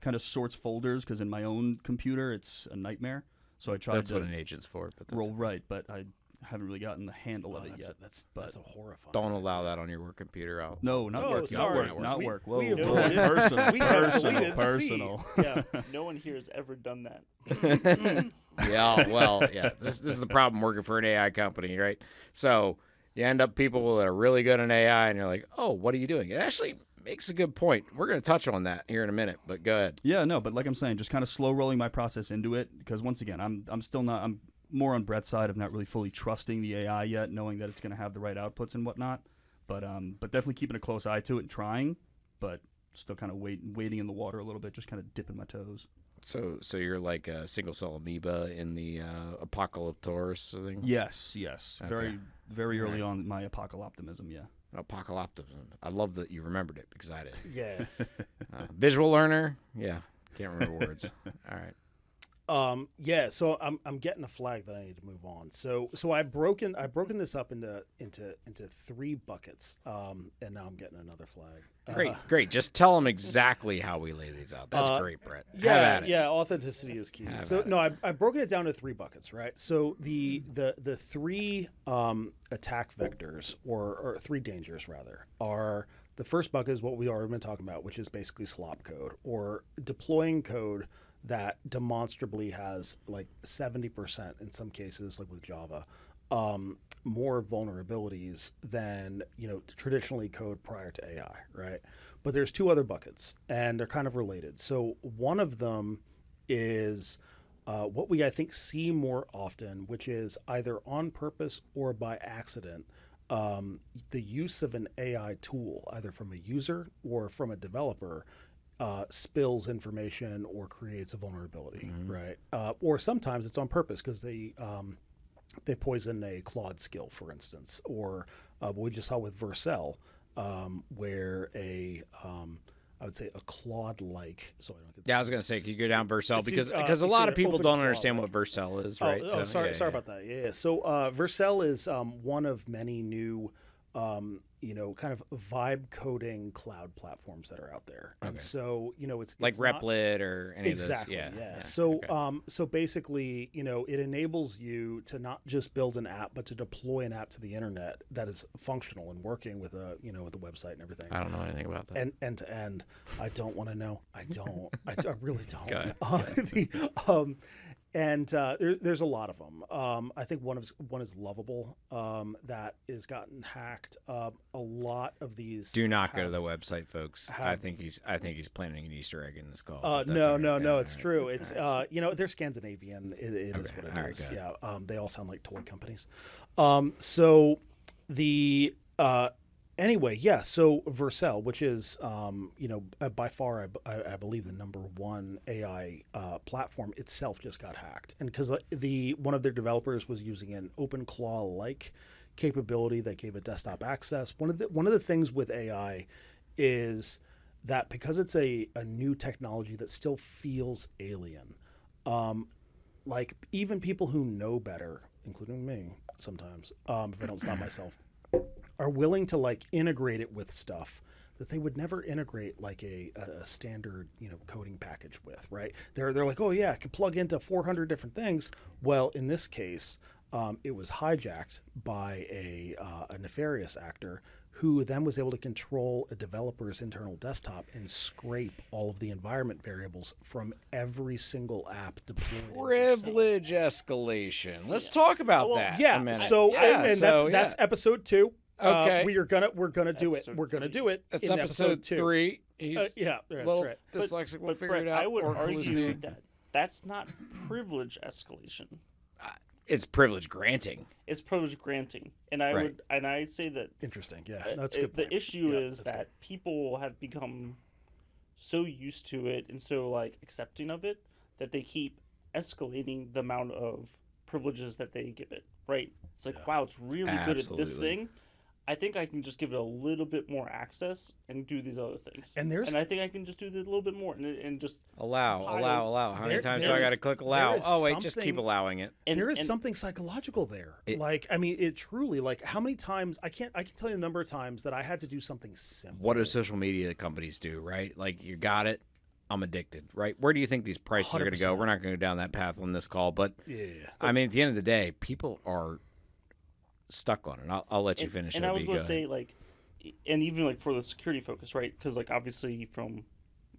kind of sorts folders because in my own computer it's a nightmare. So I tried That's to what an agent's for. But that's roll right, but I haven't really gotten the handle of it yet. That's but a horrifying. Don't allow that on your work computer. no, not Oh, work, sorry. not We- work. we Whoa, have whoa, deleted- personal, we have personal, deleted C. personal. Yeah, no one here has ever done that. Yeah, well, yeah. This is the problem working for an AI company, right? So you end up people that are really good in AI, and you're like, oh, what are you doing? It actually makes a good point. We're going to touch on that here in a minute, but go ahead. Yeah, no, but like I'm saying, just kind of slow rolling my process into it because once again, I'm more on Brett's side of not really fully trusting the AI yet, knowing that it's going to have the right outputs and whatnot. But definitely keeping a close eye to it and trying, but still kind of waiting in the water a little bit, just kind of dipping my toes. So you're like a single cell amoeba in the Apocaloptimism thing? Yes. Okay. Very early on my Apocaloptimism, yeah. Apocaloptimism. I love that you remembered it because I did. Yeah. Visual learner? Yeah. Can't remember words. All right. Yeah, so I'm getting a flag that I need to move on. So I've broken this up into three buckets, and now I'm getting another flag. Great. Just tell them exactly how we lay these out. That's great, Brett. Have at it. Yeah, authenticity is key. So no, I've broken it down to three buckets, right? So the three attack vectors or three dangers rather are the first bucket is what we already been talking about, which is basically slop code or deploying code that demonstrably has like 70% in some cases, like with Java, more vulnerabilities than traditionally code prior to AI, right? But there's two other buckets, and they're kind of related. So one of them is what we I think see more often, which is either on purpose or by accident, the use of an AI tool, either from a user or from a developer. Spills information or creates a vulnerability, right? Or sometimes it's on purpose because they poison a Claude skill, for instance, or what we just saw with Vercel, where I would say a Claude-like. So I don't get. Yeah, I was gonna say, can you go down Vercel because a it's lot an of people open don't Claude, understand right? what Vercel is, right? Sorry yeah. about that. Yeah. So Vercel is one of many new, kind of vibe coding cloud platforms that are out there. And so, it's Like it's not- Replit or any Exactly. of those. Yeah. So, okay. so basically, it enables you to not just build an app, but to deploy an app to the internet that is functional and working with with the website and everything. I don't know anything about that. And end to end, I don't want to know. I don't. I really don't. Go ahead. There's a lot of them. I think one is Lovable that is gotten hacked. A lot of these. Do not go to the website, folks. I think he's planting an Easter egg in this call. but that's No, all right. no, Yeah, it's all true. It's they're Scandinavian. It is what it all right, is. go ahead. Yeah, they all sound like toy companies. So the Anyway, yeah. So Vercel, which is by far I believe the number one AI platform itself, just got hacked, and because one of their developers was using an OpenClaw like capability that gave it desktop access. One of the things with AI is that because it's a new technology that still feels alien, like even people who know better, including me sometimes, if I don't stop myself, are willing to like integrate it with stuff that they would never integrate like a standard coding package with, right? They're like, oh yeah, I can plug into 400 different things. Well, in this case, it was hijacked by a nefarious actor who then was able to control a developer's internal desktop and scrape all of the environment variables from every single app deployed. Privilege escalation. Let's talk about that. Yeah. a minute. So Yeah, and so, that's episode 2. Okay. We're gonna do it. Episode We're gonna 3. do it. That's in episode 2. 3. He's Yeah, that's little right. dyslexic. We'll figure Brett, it out. I would or argue hallucinating. that that's not privilege escalation. It's privilege granting. It's privilege granting, and I'd say that Interesting. Yeah, that's a good the point. issue Yeah, is that's that people have become so used to it and so like accepting of it that they keep escalating the amount of privileges that they give it. Right? It's like, wow, it's really good at this Absolutely. thing. I think I can just give it a little bit more access and do these other things. And I think I can just do a little bit more and just Allow. How many There- times do there I got to is- click there allow? is Oh, wait, just keep something- allowing it. and, there is and- something psychological there. It- It truly, like, how many times I can tell you the number of times that I had to do something simple. What do social media companies do, right? Like, you got it. I'm addicted, right? Where do you think these prices are going to go? 100%. We're not going to go down that path on this call, but Yeah. I mean, at the end of the day, people are stuck on it. I'll let you and- finish. And I was going going to say, like, and even like for the security focus, right? Because like obviously from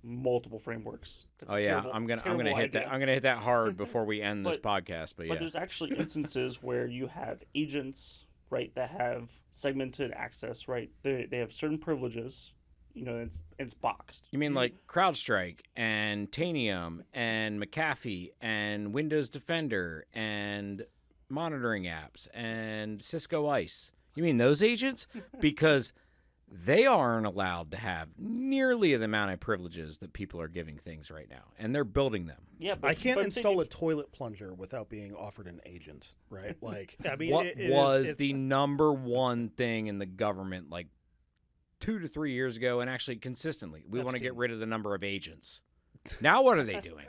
multiple frameworks. That's oh a yeah, terrible, I'm gonna terrible hit that. idea. I'm gonna hit that hard before we end this But- podcast. But But yeah, there's actually instances where you have agents, right, that have segmented access, right? They have certain privileges, and it's boxed. you mean like CrowdStrike and Tanium and McAfee and Windows Defender and monitoring apps and Cisco ICE? You mean those agents? Because they aren't allowed to have nearly the amount of privileges that people are giving things right now, and they're building them. Yeah, but I can't but I'm install saying a toilet plunger without being offered an agent, right? Like, I mean, What it was is, the it's- number one thing in the government like 2 to 3 years ago, and actually consistently? We want to get Epstein. rid of the number of agents. Now what are they doing?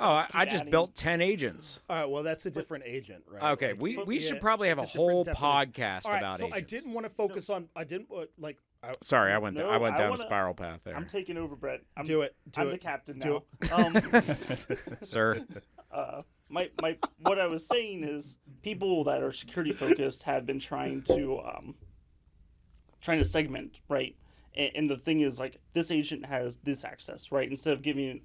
Oh, I keep just adding. built 10 agents. All right, well, that's a different agent, right? Okay, Like, we should yeah, probably have a it's different whole definition. podcast All right, about so agents. I didn't want to focus on. I didn't like. Sorry, I went No, I went I down wanna- a spiral path there, I'm taking over, Brett. I'm Do it. I'm the captain Do now. sir. My what I was saying is people that are security focused have been trying to segment, right? And the thing is, like, this agent has this access, right? Instead of giving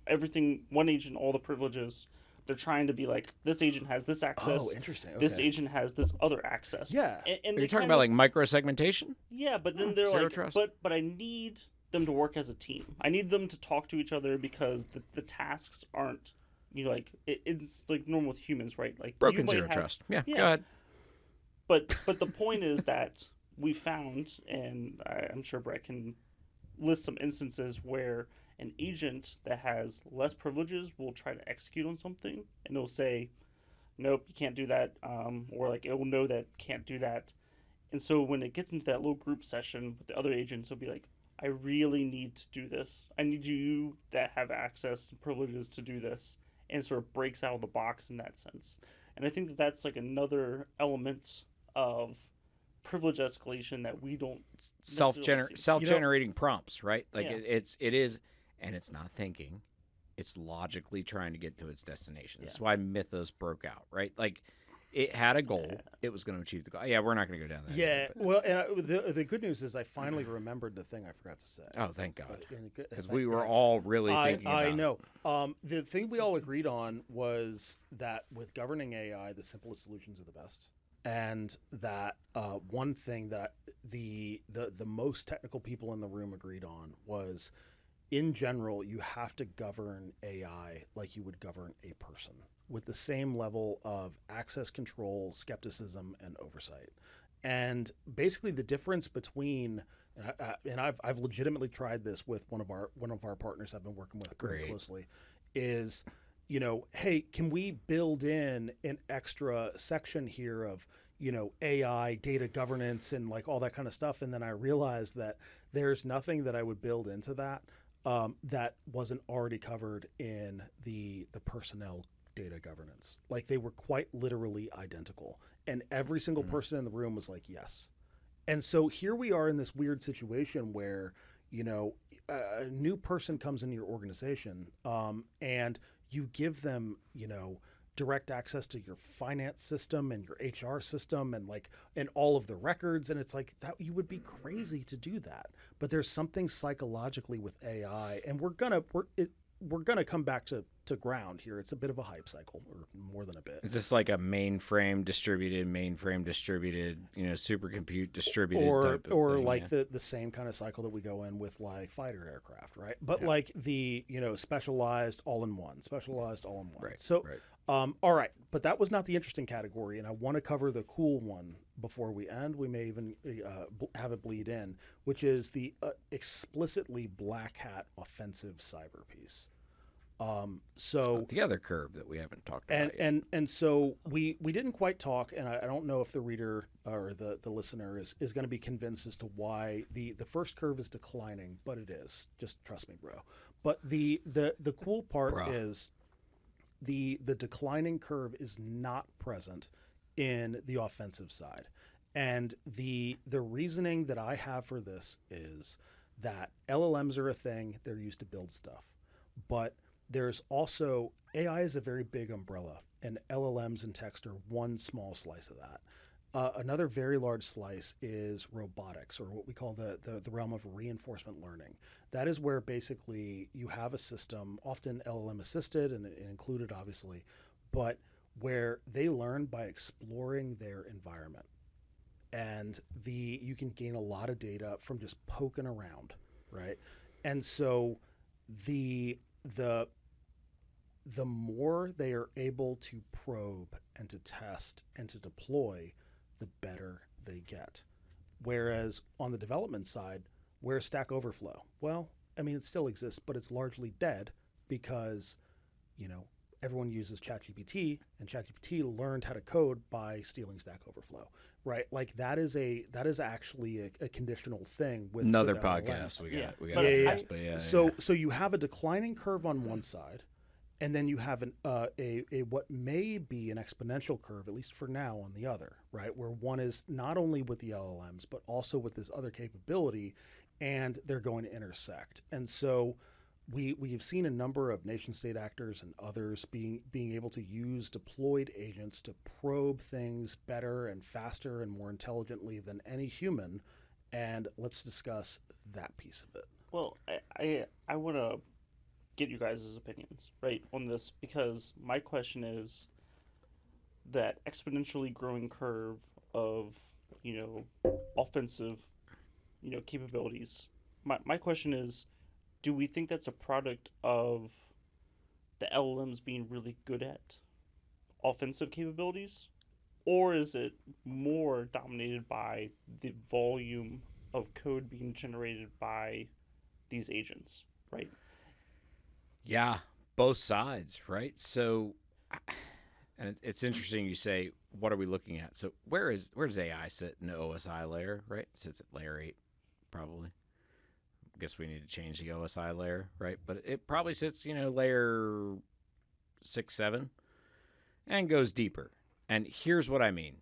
one agent all the privileges, they're trying to be like, this agent has this access. Oh, interesting. This Okay. agent has this other access. Yeah. And Are they you talking kind about of- like microsegmentation? Yeah, but then they're Zero like, trust. but I need them to work as a team. I need them to talk to each other because the tasks aren't, it's like normal with humans, right? Like, you Broken might zero have- trust. Yeah, yeah. go ahead. But the point is that we found, and I'm sure Brett can list some instances where an agent that has less privileges will try to execute on something, and it'll say, nope, you can't do that, or like it will know that can't do that. And so when it gets into that little group session with the other agents, it'll be like, I really need to do this. I need you that have access and privileges to do this. And it sort of breaks out of the box in that sense. And I think that that's like another element of privilege escalation that we don't necessarily see. Self-generating prompts, right? Like Yeah. it is, and it's not thinking. It's logically trying to get to its destination. That's why Mythos broke out, right? Like, it had a goal. It was going to achieve the goal. Yeah, we're not going to go down that. Yeah. road, but- Well, and the good news is I finally remembered the thing I forgot to say. Oh, thank God. Because Because we were all really thinking about I it. know. The thing we all agreed on was that with governing AI, the simplest solutions are the best, and that one thing that the most technical people in the room agreed on was, in general, you have to govern AI like you would govern a person, with the same level of access control, skepticism, and oversight. And basically, the difference between and I've legitimately tried this with one of our partners I've been working with very Great. closely, is, hey, can we build in an extra section here of, AI, data governance, and like all that kind of stuff? And then I realized that there's nothing that I would build into that that wasn't already covered in the personnel data governance. Like, they were quite literally identical, and every single person in the room was like, yes. And so here we are in this weird situation where, a new person comes into your organization, and you give them, direct access to your finance system and your HR system and all of the records. And it's like, that you would be crazy to do that. But there's something psychologically with AI, and we're gonna come back to ground here. It's a bit of a hype cycle, or more than a bit. Is this like a mainframe distributed, supercompute distributed type of or thing? like the same kind of cycle that we go in with like fighter aircraft, right? But like the specialized all in one. Right. So right. all right, but that was not the interesting category, and I want to cover the cool one before we end. We may even have it bleed in, which is the explicitly black hat offensive cyber piece. So The other curve that we haven't talked about yet. and so we didn't quite talk, and I don't know if the reader or the listener is going to be convinced as to why the first curve is declining, but it is. Just trust me, bro. But the cool part is the declining curve is not present in the offensive side. And the reasoning that I have for this is that LLMs are a thing. They're used to build stuff. But there's also, AI is a very big umbrella, and LLMs and text are one small slice of that. Another very large slice is robotics, or what we call the realm of reinforcement learning. That is where basically you have a system, often LLM assisted and included obviously, but where they learn by exploring their environment. And you can gain a lot of data from just poking around, right? And so the more they are able to probe and to test and to deploy, the better they get. Whereas on the development side, where's Stack Overflow? Well, I mean, it still exists, but it's largely dead because, everyone uses ChatGPT, and ChatGPT learned how to code by stealing Stack Overflow, right? Like that is actually a conditional thing with Another with podcast LLMs. we got. Yeah. So you have a declining curve on one side, and then you have a what may be an exponential curve, at least for now, on the other, right? Where one is not only with the LLMs, but also with this other capability, and they're going to intersect. And so we've seen a number of nation state actors and others being able to use deployed agents to probe things better and faster and more intelligently than any human. And let's discuss that piece of it. Well, I want to get you guys' opinions, right, on this, because my question is that exponentially growing curve of, offensive, capabilities. My question is, do we think that's a product of the LLMs being really good at offensive capabilities? Or is it more dominated by the volume of code being generated by these agents, right? Yeah, both sides, right? So, and it's interesting you say, what are we looking at? So where does AI sit in the OSI layer, right? It sits at layer 8, probably. I guess we need to change the OSI layer, right? But it probably sits, layer 6, 7, and goes deeper. And here's what I mean.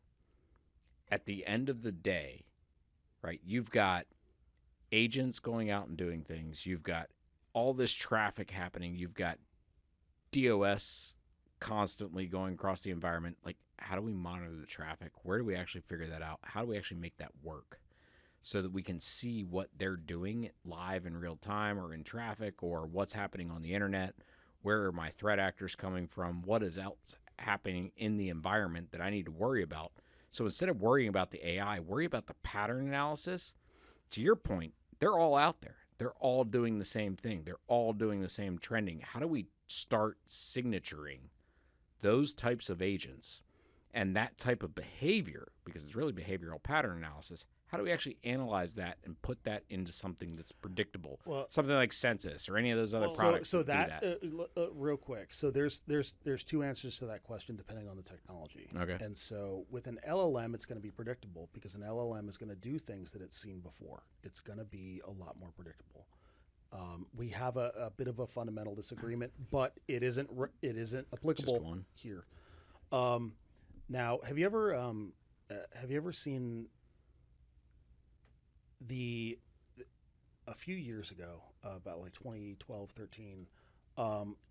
At the end of the day, right, you've got agents going out and doing things. You've got all this traffic happening. You've got DOS constantly going across the environment. Like, how do we monitor the traffic? Where do we actually figure that out? How do we actually make that work so that we can see what they're doing live in real time or in traffic, or what's happening on the internet? Where are my threat actors coming from? What is else happening in the environment that I need to worry about? So instead of worrying about the AI, worry about the pattern analysis. To your point, they're all out there. They're all doing the same thing. They're all doing the same trending. How do we start signaturing those types of agents And that type of behavior, because it's really behavioral pattern analysis, how do we actually analyze that and put that into something that's predictable? Well, something like Census or any of those other products. So that real quick. So there's two answers to that question depending on the technology. Okay. And so with an LLM, it's going to be predictable because an LLM is going to do things that it's seen before. It's going to be a lot more predictable. We have a bit of a fundamental disagreement, but it isn't applicable Just one. here. Now, have you ever seen a few years ago, about like 2012, 13,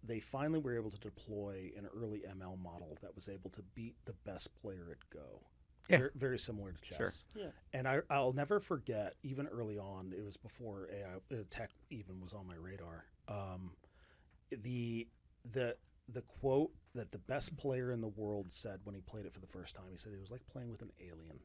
they finally were able to deploy an early ML model that was able to beat the best player at Go. Yeah. Very, very similar to chess. Sure. Yeah. And I'll never forget, even early on, it was before AI tech even was on my radar. The quote that the best player in the world said when he played it for the first time, he said it was like playing with an alien.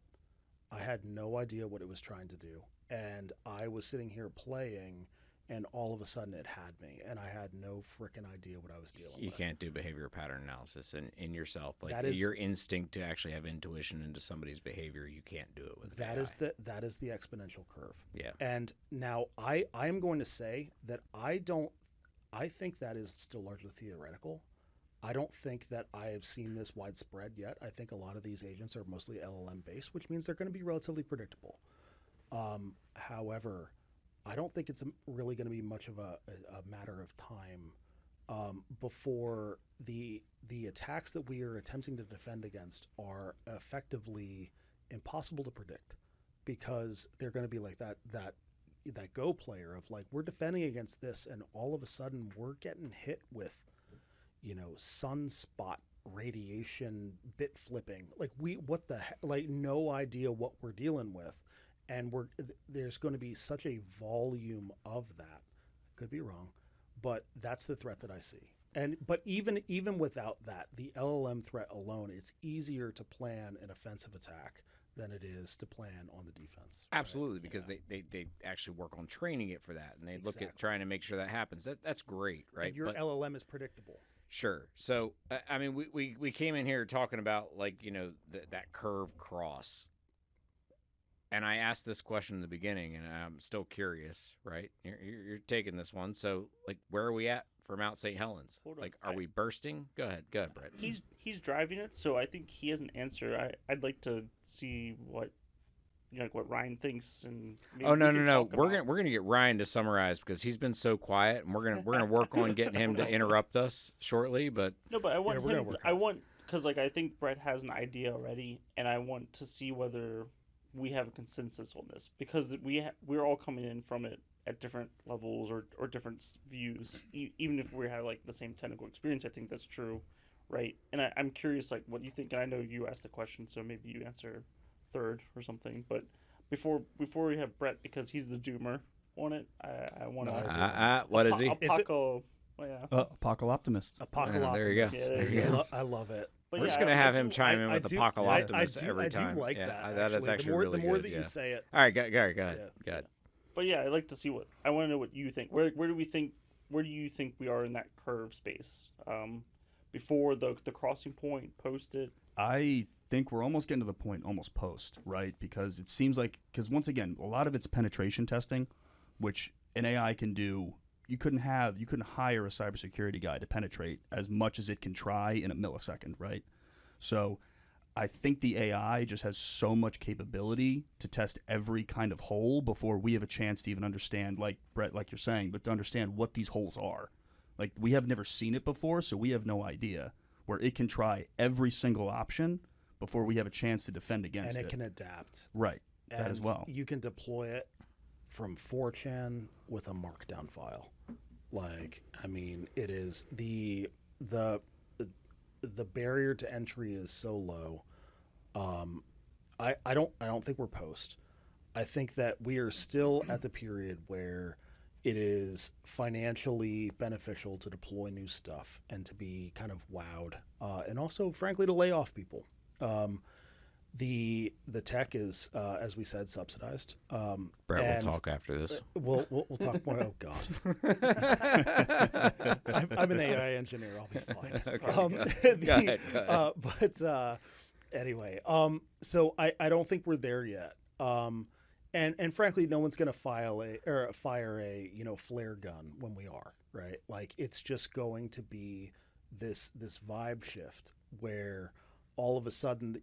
I had no idea what it was trying to do. And I was sitting here playing, and all of a sudden it had me, and I had no freaking idea what I was dealing with. You can't do behavior pattern analysis in yourself. Like That is- your instinct to actually have intuition into somebody's behavior, you can't do it with That AI. is the exponential curve. Yeah. And now I am going to say that I think that is still largely theoretical. I don't think that I have seen this widespread yet. I think a lot of these agents are mostly LLM based, which means they're going to be relatively predictable. However, I don't think it's really going to be much of a matter of time before the attacks that we are attempting to defend against are effectively impossible to predict, because they're going to be like that Go player of like, we're defending against this, and all of a sudden we're getting hit with, sunspot radiation, bit flipping. Like no idea what we're dealing with. And there's going to be such a volume of that. Could be wrong, but that's the threat that I see. But even without that, the LLM threat alone, it's easier to plan an offensive attack than it is to plan on the defense. Absolutely, because they actually work on training it for that, and they look at trying to make sure that happens. That's great, right? And your LLM is predictable. Sure. So, I mean, we came in here talking about, like, that curve cross. And I asked this question in the beginning, and I'm still curious, right? You're taking this one. So, like, where are we at for Mount St. Helens? Hold on. Like, are we bursting? Go ahead, Brett. He's driving it, so I think he has an answer. I'd like to see what Ryan thinks, and maybe Oh, no. we can talk We're about- gonna get Ryan to summarize, because he's been so quiet, and we're gonna work on getting him to interrupt us shortly. But No, but I want we're gonna him. work I on it. want, because I think Brett has an idea already, and I want to see whether we have a consensus on this, because we're all coming in from it at different levels or different views. Even if we have like the same technical experience, I think that's true, right? And I'm curious, like, what you think. And I know you asked the question, so maybe you answer third or something. But before we have Brett, because he's the doomer on it, I want to. what is he? Apocalyptimist. Apocalyptimist. There you go. Yeah, there you go. I love it. But We're yeah, just gonna have him chime in I with do- Apocalyptimist every I time. do like Yeah, that. that is actually really the more good. that Yeah. you say it, All right, go ahead. But yeah, I'd like to see what I want to know what you think. Where do you think we are in that curve space? Before the crossing point, post it. I think we're almost getting to the point, almost post, right? Because it seems like, once again, a lot of it's penetration testing, which an AI can do. You couldn't hire a cybersecurity guy to penetrate as much as it can try in a millisecond, right? So I think the AI just has so much capability to test every kind of hole before we have a chance to even understand, like Brett, like you're saying, but to understand what these holes are. Like, we have never seen it before, so we have no idea, where it can try every single option before we have a chance to defend against it. and it can adapt. Right, that as And well. You can deploy it from 4chan with a markdown file. Like, I mean, it is the barrier to entry is so low. I don't think we're post. I think that we are still at the period where it is financially beneficial to deploy new stuff and to be kind of wowed, and also, frankly, to lay off people. The tech is, as we said, subsidized. Brett and will talk after this. We'll talk more. Oh God, I'm an AI engineer. I'll be fine. Okay, go ahead. Anyway, so I don't think we're there yet. And frankly, no one's going to fire a flare gun when we are, right. Like, it's just going to be this vibe shift where all of a sudden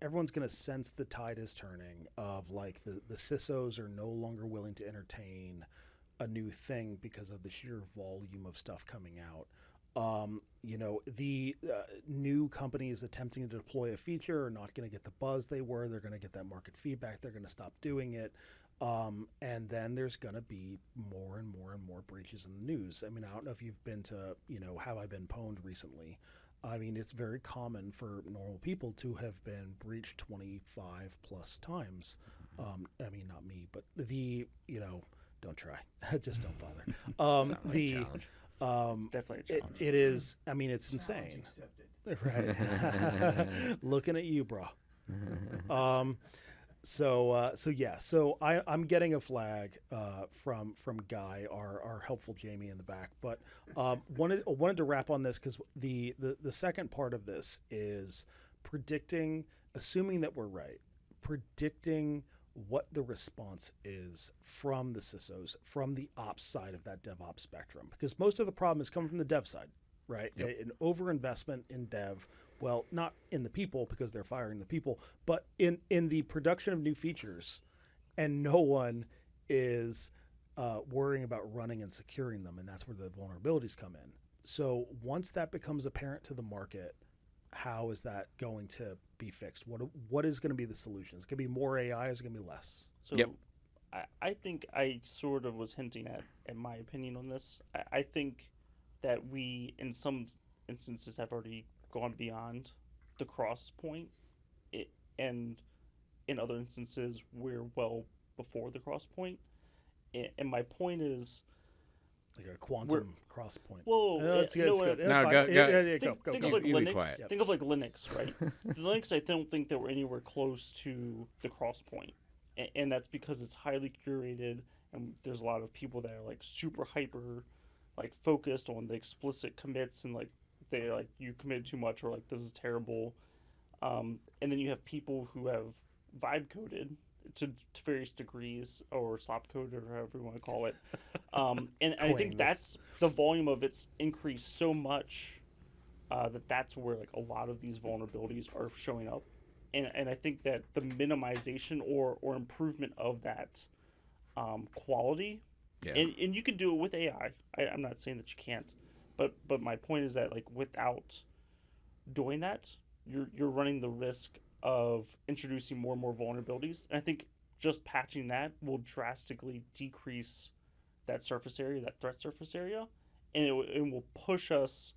everyone's going to sense the tide is turning of, like, the CISOs are no longer willing to entertain a new thing because of the sheer volume of stuff coming out. The new companies attempting to deploy a feature are not going to get the buzz they were. They're going to get that market feedback. They're going to stop doing it. And then there's going to be more and more and more breaches in the news. I mean, I don't know if you've been to, Have I Been Pwned recently? I mean, it's very common for normal people to have been breached 25 plus times. I mean, not me, but don't try. Just don't bother. It's definitely a challenge. It is. I mean, it's insane. Right. Looking at you, bro. So I'm getting a flag from Guy, our helpful Jamie in the back. But wanted to wrap on this because the second part of this is predicting, assuming that we're right, predicting what the response is from the CISOs, from the ops side of that DevOps spectrum, because most of the problem is coming from the dev side, right? Yep. An overinvestment in dev. Well, not in the people because they're firing the people, but in the production of new features, and no one is worrying about running and securing them, and that's where the vulnerabilities come in. So once that becomes apparent to the market, how is that going to be fixed? What is going to be the solution? Is it going to be more AI? Is it going to be less? So Yep. I think I sort of was hinting at my opinion on this. I think that we, in some instances, have already gone beyond the cross point, and in other instances, we're well before the cross point. And my point is, Like a quantum cross point. Whoa, It's good. It's good. No, It's fine. go. think You- of like you be Linux. quiet. Think of like Linux, right? The Linux, I don't think that we're anywhere close to the cross point, and that's because it's highly curated, and there's a lot of people that are like super hyper, like focused on the explicit commits, and like they're like, you committed too much, or like this is terrible, and then you have people who have vibe coded to various degrees, or slop coded, or however you want to call it. And I think that's the volume of it's increased so much that's where like a lot of these vulnerabilities are showing up. And I think that the minimization or improvement of that quality, Yeah. and you can do it with AI. I'm not saying that you can't, but my point is that like without doing that, you're running the risk of introducing more and more vulnerabilities. And I think just patching that will drastically decrease that surface area, that threat surface area, and it will push us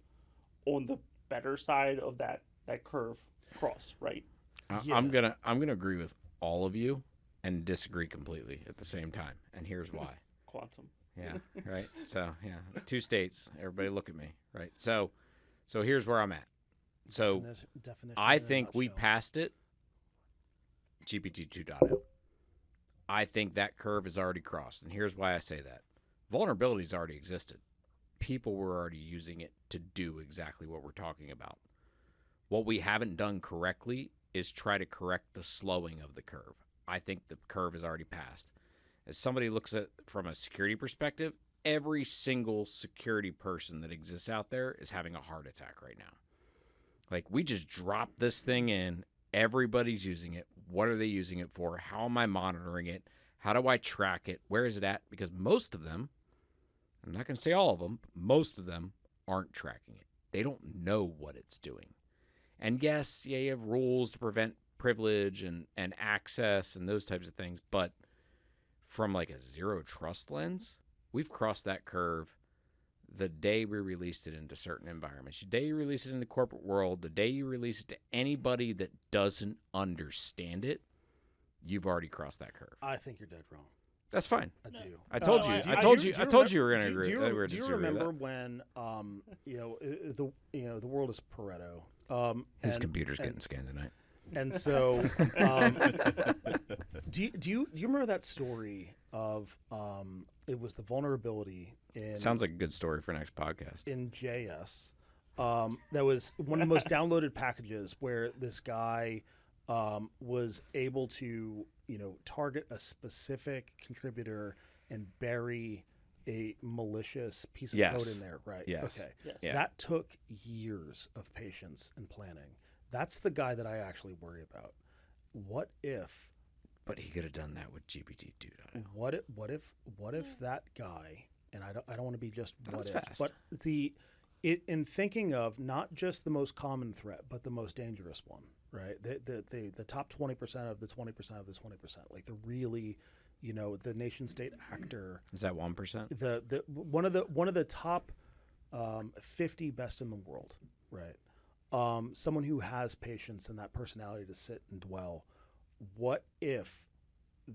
on the better side of that curve cross, right? Yeah. I'm gonna agree with all of you and disagree completely at the same time, and here's why. Quantum. Yeah, right. So yeah, 2 states. Everybody, look at me. Right. So here's where I'm at. So Definition I in a think we nutshell. passed it. GPT 2.0. I think that curve is already crossed, and here's why I say that. Vulnerabilities already existed. People were already using it to do exactly what we're talking about. What we haven't done correctly is try to correct the slowing of the curve. I think the curve is already passed. As somebody looks at from a security perspective, every single security person that exists out there is having a heart attack right now. Like, we just dropped this thing in. Everybody's using it. What are they using it for? How am I monitoring it? How do I track it? Where is it at? Because most of them, I'm not going to say all of them, but most of them aren't tracking it. They don't know what it's doing. And yes, yeah, you have rules to prevent privilege and access and those types of things. But from like a zero trust lens, we've crossed that curve the day we released it into certain environments. The day you release it in the corporate world, the day you release it to anybody that doesn't understand it, you've already crossed that curve. I think you're dead wrong. That's fine. I do. I told you. I told you we were going to agree. Do you remember when the world is Pareto? His computer's getting scanned tonight. And so, do you remember that story of it was the vulnerability in Sounds like a good story for next podcast. in JS that was one of the most downloaded packages where this guy was able to, target a specific contributor and bury a malicious piece of code in there, right? Yes. Okay. Yes. Yeah. That took years of patience and planning. That's the guy that I actually worry about. What if? But he could have done that with GPT 2.0. What if that guy? And I don't want to be just what That's if, fast. but in thinking of not just the most common threat, but the most dangerous one, right? The top 20% of the 20% of the 20%, like the really, the nation state actor. Is that 1%? The one of the top 50 best in the world, right? Someone who has patience and that personality to sit and dwell. What if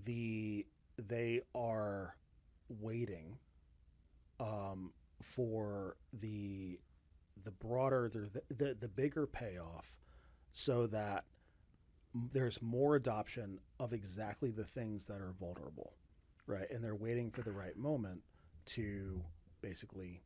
they are waiting for the broader, the bigger payoff, so that there's more adoption of exactly the things that are vulnerable, right? And they're waiting for the right moment to basically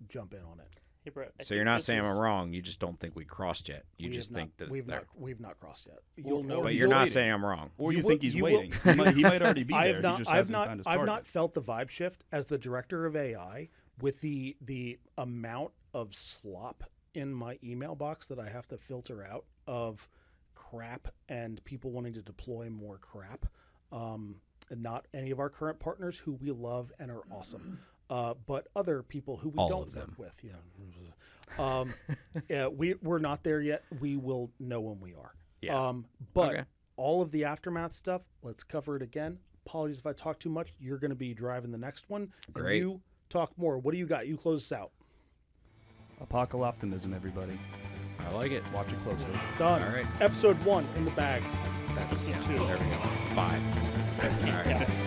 jump in on it. Hey, Brett. I So think you're not this saying is- I'm wrong. You just don't think we crossed yet. You We just have think not, that we've not crossed yet. Or- You'll know. or But he's you're not waiting. saying I'm wrong. Or you You think will- he's you will- waiting. He might already be there. He just hasn't found his I've target. not felt the vibe shift as the director of AI with the amount of slop in my email box that I have to filter out of crap and people wanting to deploy more crap. And not any of our current partners who we love and are awesome, but other people who we All don't of them. work with. Yeah, we're not there yet. We will know when we are. Yeah. But Okay. all of the aftermath stuff, let's cover it again. Apologies if I talk too much. You're going to be driving the next one. And Great. you talk more. What do you got? You close us out. Apocaloptimism, everybody. I like it. Watch it closely. Done. All right. Episode 1 in the bag. That was, Episode yeah, 2. there we go. 5. All right. Yeah.